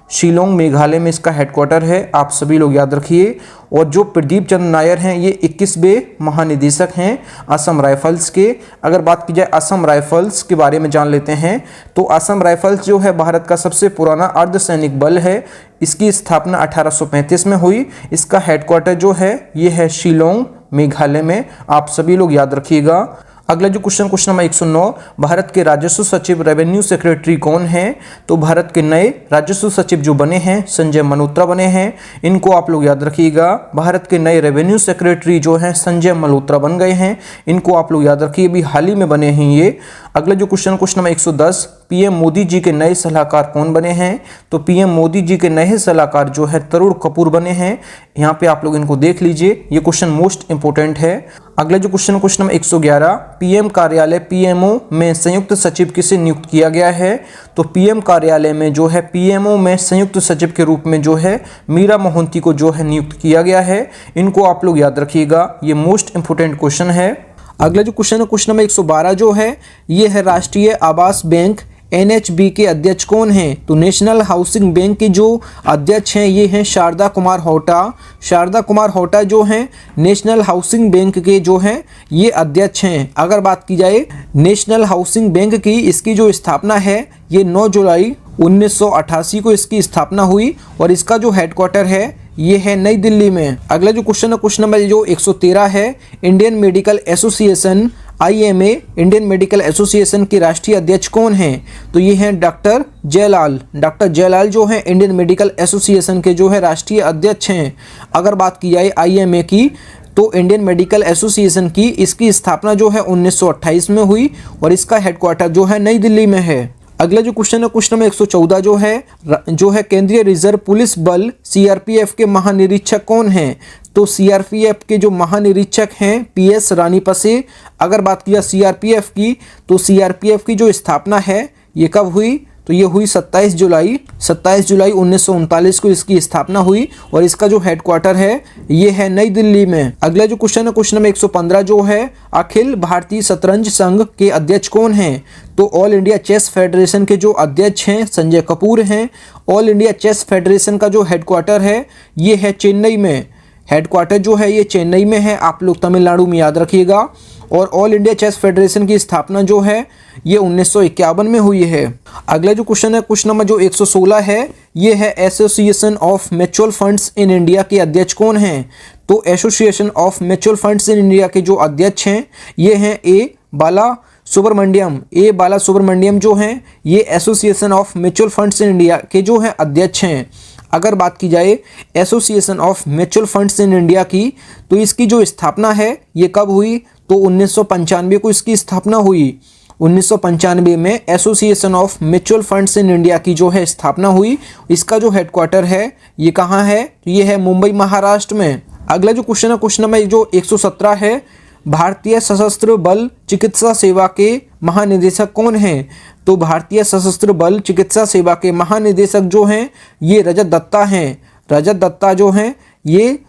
शिलोंग मेघालय में इसका हेडक्वार्टर है, आप सभी लोग याद रखिए। और जो प्रदीप चंद्र नायर हैं ये 21वें महानिदेशक हैं असम राइफल्स के। अगर बात की जाए असम राइफल्स के बारे में जान लेते हैं तो असम राइफल्स जो है भारत का सबसे पुराना अर्धसैनिक बल है। इसकी स्थापना 1835 में हुई। इसका हेडक्वार्टर जो है ये है शिलोंग मेघालय में, आप सभी लोग याद रखिएगा। अगला जो क्वेश्चन नंबर 109, भारत के राजस्व सचिव रेवेन्यू सेक्रेटरी कौन हैं? तो भारत के नए राजस्व सचिव जो बने हैं संजय मल्होत्रा बने हैं, इनको आप लोग याद रखिएगा। भारत के नए रेवेन्यू सेक्रेटरी जो हैं संजय मल्होत्रा बन गए हैं, इनको आप लोग याद रखिए, अभी हाल ही में बने हैं ये। अगला जो question number 110, PM Modi ji के नए सलाहकार कौन बने हैं? तो पीएम मोदी जी के नए सलाहकार जो है तरुण कपूर बने हैं। यहाँ पे आप लोग इनको देख लीजिए, ये क्वेश्चन मोस्ट इंपोर्टेंट है। अगला जो क्वेश्चन नंबर 111, पीएम कार्यालय पीएमओ में संयुक्त सचिव किसे नियुक्त किया गया है? तो पीएम कार्यालय में जो है पीएमओ में संयुक्त सचिव के रूप में जो है मीरा मोहंती को जो है नियुक्त किया गया है। इनको आप लोग याद रखिएगा, ये मोस्ट इंपोर्टेंट क्वेश्चन है। अगला जो क्वेश्चन नंबर 112 जो है ये है राष्ट्रीय आवास बैंक NHB के अध्यक्ष कौन हैं? तो नेशनल हाउसिंग बैंक के जो अध्यक्ष हैं ये हैं शारदा कुमार होटा। शारदा कुमार होटा जो हैं नेशनल हाउसिंग बैंक के जो हैं ये अध्यक्ष हैं। अगर बात की जाए नेशनल हाउसिंग बैंक की, इसकी जो स्थापना है ये 9 जुलाई 1988 को इसकी स्थापना हुई और इसका जो हेडक्वार्टर है ये है नई दिल्ली में। अगला जो क्वेश्चन नंबर जो 113 है, Indian medical association IMA Indian medical association के राष्ट्रीय अध्यक्ष कौन हैं? तो ये हैं डॉक्टर जयलाल। डॉक्टर जयलाल जो हैं इंडियन मेडिकल एसोसिएशन के जो है राष्ट्रीय अध्यक्ष हैं। अगर बात की जाए IMA की तो इंडियन मेडिकल एसोसिएशन की, इसकी स्थापना जो है 1928 में हुई और इसका हेडक्वार्टर जो है नई दिल्ली में है। अगला जो क्वेश्चन नंबर 114 जो है केंद्रीय रिजर्व पुलिस बल CRPF के महानिरीक्षक कौन हैं? तो CRPF के जो महानिरीक्षक हैं PS रानीपसे। अगर बात की जाए CRPF की तो CRPF की जो स्थापना है ये कब हुई? तो ये हुई 27 जुलाई 1939 को इसकी स्थापना हुई और इसका जो हेडक्वार्टर है ये है नई दिल्ली में। अगला जो क्वेश्चन नंबर 115 जो है अखिल भारतीय शतरंज संघ के अध्यक्ष कौन हैं? तो ऑल इंडिया चेस फेडरेशन के जो अध्यक्ष हैं संजय कपूर हैं। ऑल इंडिया चेस फेडरेशन का जो हेडक्वार्टर है ये है चेन्नई में। हेडक्वार्टर जो है ये चेन्नई में है, आप लोग तमिलनाडु में याद रखिएगा। और ऑल इंडिया चेस फेडरेशन की स्थापना जो है ये 1951 में हुई है। अगला जो क्वेश्चन है क्वेश्चन नंबर जो 116 है ये है association of mutual funds in India के अध्यक्ष कौन हैं? तो association of mutual funds in India के जो अध्यक्ष हैं ये हैं ए बाला सुब्रमण्यम जो हैं ये association of mutual funds in India के जो हैं अध्यक्ष हैं। अगर बात की जाए association of mutual funds in India की तो इसकी जो स्थापना है ये कब हुई? तो 1995 को इसकी स्थापना हुई। 1995 में association of mutual funds in India की जो है स्थापना हुई। इसका जो हेडक्वार्टर है ये कहाँ है? तो ये है मुंबई महाराष्ट्र में। अगला जो क्वेश्चन है क्वेश्चन नंबर जो 117 है, भारतीय सशस्त्र बल चिकित्सा सेवा के महानिदेशक कौन हैं? तो भारतीय सशस्त्र बल चिकित्सा सेवा के महानिदेशक जो हैं ये रजत दत्ता हैं। रजत दत्ता जो हैं ये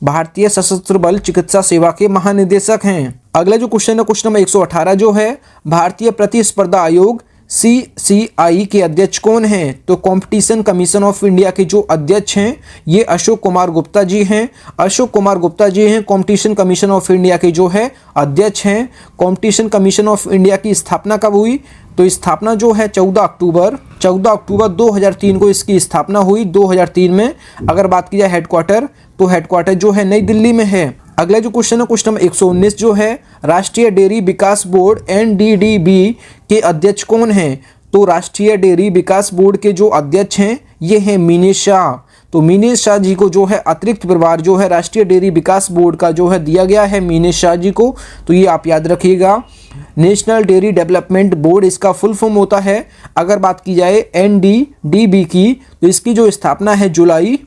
भारतीय सशस्त्र बल चिकित्सा सेवा के महानिदेशक हैं। अगला जो क्वेश्चन है क्वेश्चन नंबर 118 जो है, भारतीय प्रतिस्पर्धा आयोग CCI के अध्यक्ष कौन हैं? तो कंपटीशन कमीशन ऑफ इंडिया के जो अध्यक्ष हैं ये अशोक कुमार गुप्ता जी हैं। अशोक कुमार गुप्ता जी हैं कंपटीशन कमीशन ऑफ इंडिया के जो है अध्यक्ष हैं। कंपटीशन कमीशन ऑफ इंडिया की स्थापना कब हुई? तो स्थापना जो है 14 अक्टूबर 2003 को इसकी स्थापना हुई 2003 में। अगर बात की जाए हेडक्वार्टर, तो हेडक्वार्टर जो है नई दिल्ली में है। अगला जो क्वेश्चन है क्वेश्चन नंबर 119 जो है राष्ट्रीय डेयरी विकास बोर्ड NDDB के अध्यक्ष कौन हैं? तो राष्ट्रीय डेयरी विकास बोर्ड के जो अध्यक्ष हैं ये हैं मीनेश शाह। तो मीनेश शाह जी को जो है अतिरिक्त प्रभार जो है राष्ट्रीय डेयरी विकास बोर्ड का जो है दिया गया है मीनेश शाह जी को। तो ये आप याद रखिएगा। नेशनल डेयरी डेवलपमेंट बोर्ड इसका फुल फॉर्म होता है। अगर बात की जाए NDDB की, तो इसकी जो स्थापना है जुलाई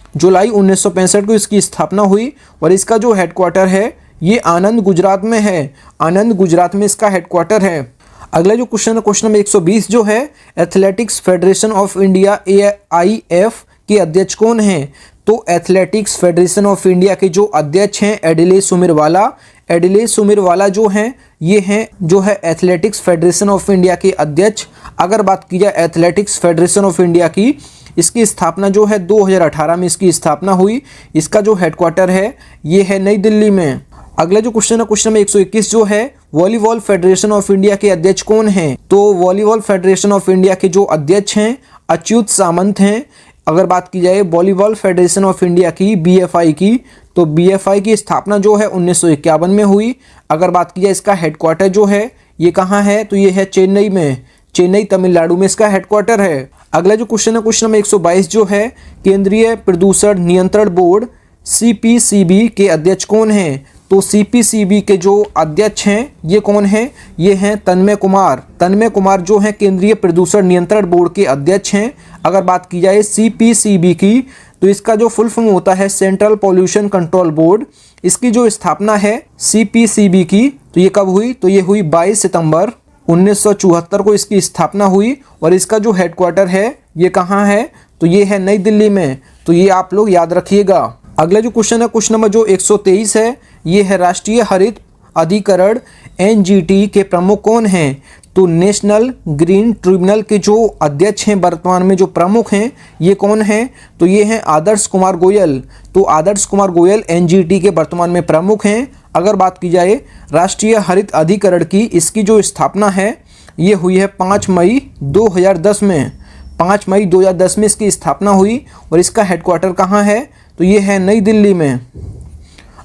1965 को इसकी स्थापना हुई और इसका जो हेडक्वार्टर है ये आनंद गुजरात में है। आनंद गुजरात में इसका हेडक्वार्टर है। अगला जो क्वेश्चन है क्वेश्चन नंबर 120 जो है athletics federation of India AIF के अध्यक्ष कौन हैं? तो एथलेटिक्स फेडरेशन ऑफ इंडिया के जो अध्यक्ष हैं एडिलेश सुमेरवाला। एडिलेश सुमेरवाला जो हैं ये हैं जो है एथलेटिक्स फेडरेशन ऑफ इंडिया के अध्यक्ष। अगर बात की जाए एथलेटिक्स फेडरेशन ऑफ इंडिया की, इसकी स्थापना जो है 2018 में इसकी स्थापना हुई। इसका जो हेडक्वार्टर है ये है नई दिल्ली में। अगला जो क्वेश्चन है क्वेश्चन नंबर 121 जो है वॉलीबॉल फेडरेशन ऑफ इंडिया के अध्यक्ष कौन हैं? तो वॉलीबॉल फेडरेशन ऑफ इंडिया के जो अध्यक्ष हैं अच्युत सामंत हैं। अगर बात की जाए वॉलीबॉल फेडरेशन ऑफ इंडिया की BFI की, तो BFI की स्थापना जो है 1951 में हुई। अगर बात की जाए इसका हेडक्वार्टर जो है ये कहाँ है? तो ये है चेन्नई में। चेन्नई तमिलनाडु में इसका हेडक्वार्टर है। अगला जो क्वेश्चन है क्वेश्चन नंबर 122 जो है केंद्रीय प्रदूषण नियंत्रण बोर्ड CPCB के अध्यक्ष कौन हैं? तो CPCB के जो अध्यक्ष हैं ये कौन हैं? ये हैं तन्मय कुमार। तन्मय कुमार जो हैं केंद्रीय प्रदूषण नियंत्रण बोर्ड के अध्यक्ष हैं। अगर बात की जाए CPCB की, तो इसका जो फुल फॉर्म होता है सेंट्रल पॉल्यूशन कंट्रोल बोर्ड। इसकी जो स्थापना है CPCB की, तो ये कब हुई? तो ये हुई 22 सितंबर 1974 को इसकी स्थापना हुई और इसका जो हेडक्वार्टर है ये कहाँ है? तो ये है नई दिल्ली में। तो ये आप लोग याद रखिएगा। अगला जो क्वेश्चन है क्वेश्चन नंबर जो 123 है ये है राष्ट्रीय हरित अधिकरण NGT के प्रमुख कौन हैं? तो नेशनल ग्रीन ट्रिब्यूनल के जो अध्यक्ष हैं वर्तमान में जो प्रमुख हैं ये कौन हैं? तो ये हैं आदर्श कुमार गोयल। तो आदर्श कुमार गोयल NGT के वर्तमान में प्रमुख हैं। अगर बात की जाए राष्ट्रीय हरित अधिकरण की, इसकी जो स्थापना है ये हुई है 5 मई 2010 में। 5 मई 2010 में इसकी स्थापना हुई और इसका हेडक्वार्टर कहाँ है? तो ये है नई दिल्ली में।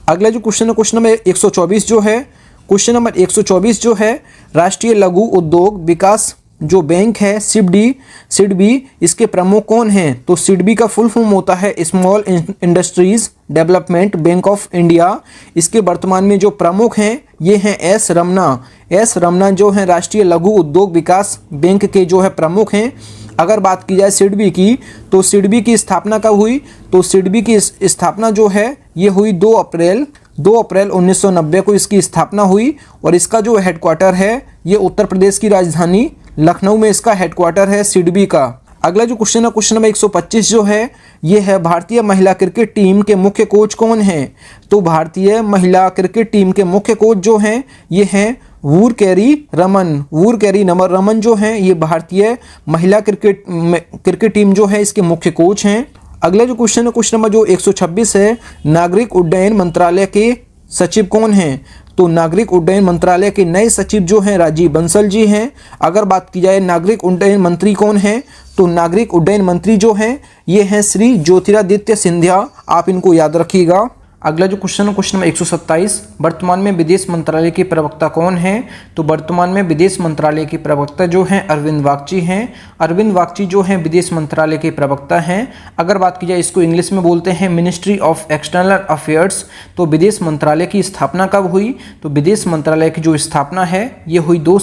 अगला जो क्वेश्चन है क्वेश्चन नंबर 124 जो है क्वेश्चन नंबर 124 जो है राष्ट्रीय लघु उद्योग विकास जो बैंक है सिडबी इसके प्रमुख कौन हैं? तो सिडबी का फुल फॉर्म होता है small industries development bank of India. इसके वर्तमान में जो प्रमुख हैं ये हैं S रमना जो हैं राष्ट्रीय लघु उद्योग विकास बैंक के जो है प्रमुख हैं। अगर बात की जाए सिडबी की, तो सिडबी की स्थापना कब हुई? तो सिडबी की स्थापना जो है ये हुई 2 अप्रैल 1990 को इसकी स्थापना हुई और इसका जो हेडक्वार्टर है ये उत्तर प्रदेश की राजधानी लखनऊ में इसका हेडक्वार्टर है सिडबी का। अगला जो क्वेश्चन है क्वेश्चन नंबर 125 जो है ये है भारतीय महिला क्रिकेट टीम के मुख्य कोच कौन हैं? तो भारतीय महिला क्रिकेट टीम के मुख्य कोच जो हैं ये हैं वूरकैरी रमन जो हैं ये भारतीय महिला क्रिकेट टीम जो है इसके मुख्य कोच हैं। अगला जो क्वेश्चन है क्वेश्चन नंबर जो 126 है नागरिक उड्डयन मंत्रालय के सचिव कौन हैं? तो नागरिक उड्डयन मंत्रालय के नए सचिव जो हैं राजीव बंसल जी हैं। अगर बात की जाए नागरिक उड्डयन मंत्री कौन हैं? तो नागरिक उड्डयन मंत्री जो हैं ये हैं श्री ज्योतिरादित्य सिंधिया। आप इनको याद रखिएगा। अगला जो क्वेश्चन है क्वेश्चन नंबर 127 वर्तमान में विदेश मंत्रालय के प्रवक्ता कौन हैं? तो वर्तमान में विदेश मंत्रालय के प्रवक्ता जो हैं अरविंद वागची हैं। अरविंद वागची जो हैं विदेश मंत्रालय के प्रवक्ता हैं। अगर बात की जाए इसको इंग्लिश में बोलते हैं मिनिस्ट्री ऑफ एक्सटर्नल अफेयर्स। तो विदेश मंत्रालय की स्थापना कब हुई? तो विदेश मंत्रालय की जो स्थापना है ये हुई 2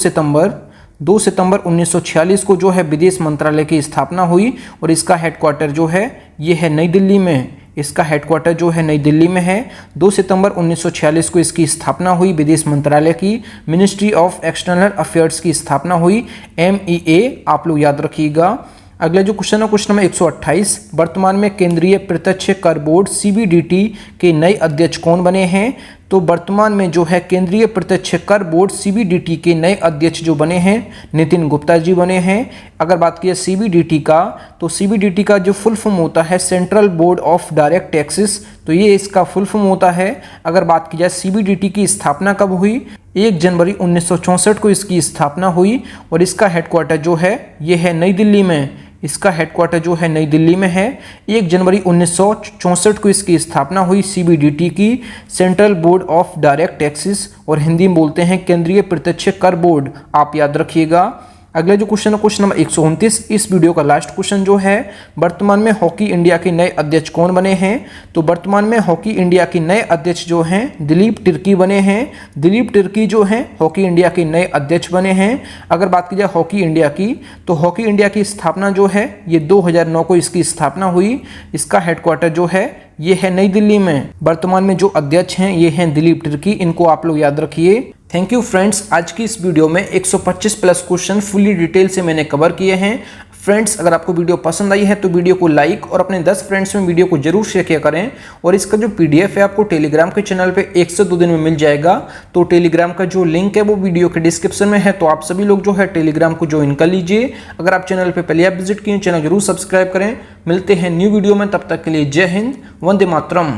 सितंबर 1946 को जो है विदेश मंत्रालय की स्थापना हुई और इसका हेडक्वार्टर जो है ये है नई दिल्ली में। इसका हेडक्वार्टर जो है नई दिल्ली में है। 2 सितंबर 1946 को इसकी स्थापना हुई विदेश मंत्रालय की। मिनिस्ट्री ऑफ एक्सटर्नल अफेयर्स की स्थापना हुई MEA। आप लोग याद रखिएगा। अगला जो क्वेश्चन है क्वेश्चन नंबर 128 वर्तमान में केंद्रीय प्रत्यक्ष कर बोर्ड CBDT के नए अध्यक्ष कौन बने हैं? तो तो वर्तमान में जो है केंद्रीय प्रत्यक्ष कर बोर्ड सीबीडीटी के नए अध्यक्ष जो बने हैं नितिन गुप्ता जी बने हैं। अगर बात की जाए सीबीडीटी का, तो सीबीडीटी का जो फुल फॉर्म होता है central board of direct taxes, तो ये इसका फुल फॉर्म होता है। अगर बात की जाए सीबीडीटी की स्थापना कब हुई, 1 जनवरी 1964 को इसकी स्थापना हुई और इसका हेडक्वार्टर जो है ये है नई दिल्ली में। इसका हेडक्वार्टर जो है नई दिल्ली में है। 1 जनवरी 1964 को इसकी स्थापना हुई सीबीडीटी की, central board of direct taxes, और हिंदी में बोलते हैं केंद्रीय प्रत्यक्ष कर बोर्ड, आप याद रखिएगा। अगला जो क्वेश्चन है क्वेश्चन नंबर 129, इस वीडियो का लास्ट क्वेश्चन जो है, वर्तमान में हॉकी इंडिया के नए अध्यक्ष कौन बने हैं। तो वर्तमान में हॉकी इंडिया के नए अध्यक्ष जो हैं दिलीप तिर्की बने हैं। दिलीप तिर्की जो हैं हॉकी इंडिया के नए अध्यक्ष बने हैं। अगर बात की जाए हॉकी इंडिया की, तो हॉकी इंडिया की स्थापना जो है ये 2009 को इसकी स्थापना हुई। इसका हेडक्वार्टर जो है ये है नई दिल्ली में। वर्तमान में जो अध्यक्ष हैं ये हैं दिलीप तिर्की, इनको आप लोग याद रखिए। थैंक यू फ्रेंड्स, आज की इस वीडियो में 125 प्लस क्वेश्चन फुली डिटेल से मैंने कवर किए हैं। फ्रेंड्स, अगर आपको वीडियो पसंद आई है तो वीडियो को लाइक और अपने 10 फ्रेंड्स में वीडियो को जरूर शेयर किया करें। और इसका जो पीडीएफ है आपको टेलीग्राम के चैनल पे 1 से 2 दिन में मिल जाएगा। तो टेलीग्राम का जो लिंक है वो वीडियो के डिस्क्रिप्शन में है, तो आप सभी लोग जो है टेलीग्राम को ज्वाइन कर लीजिए। अगर आप चैनल पर पहले आप विजिट किए, चैनल जरूर सब्सक्राइब करें। मिलते हैं न्यू वीडियो में, तब तक के लिए जय हिंद, वंदे मातरम।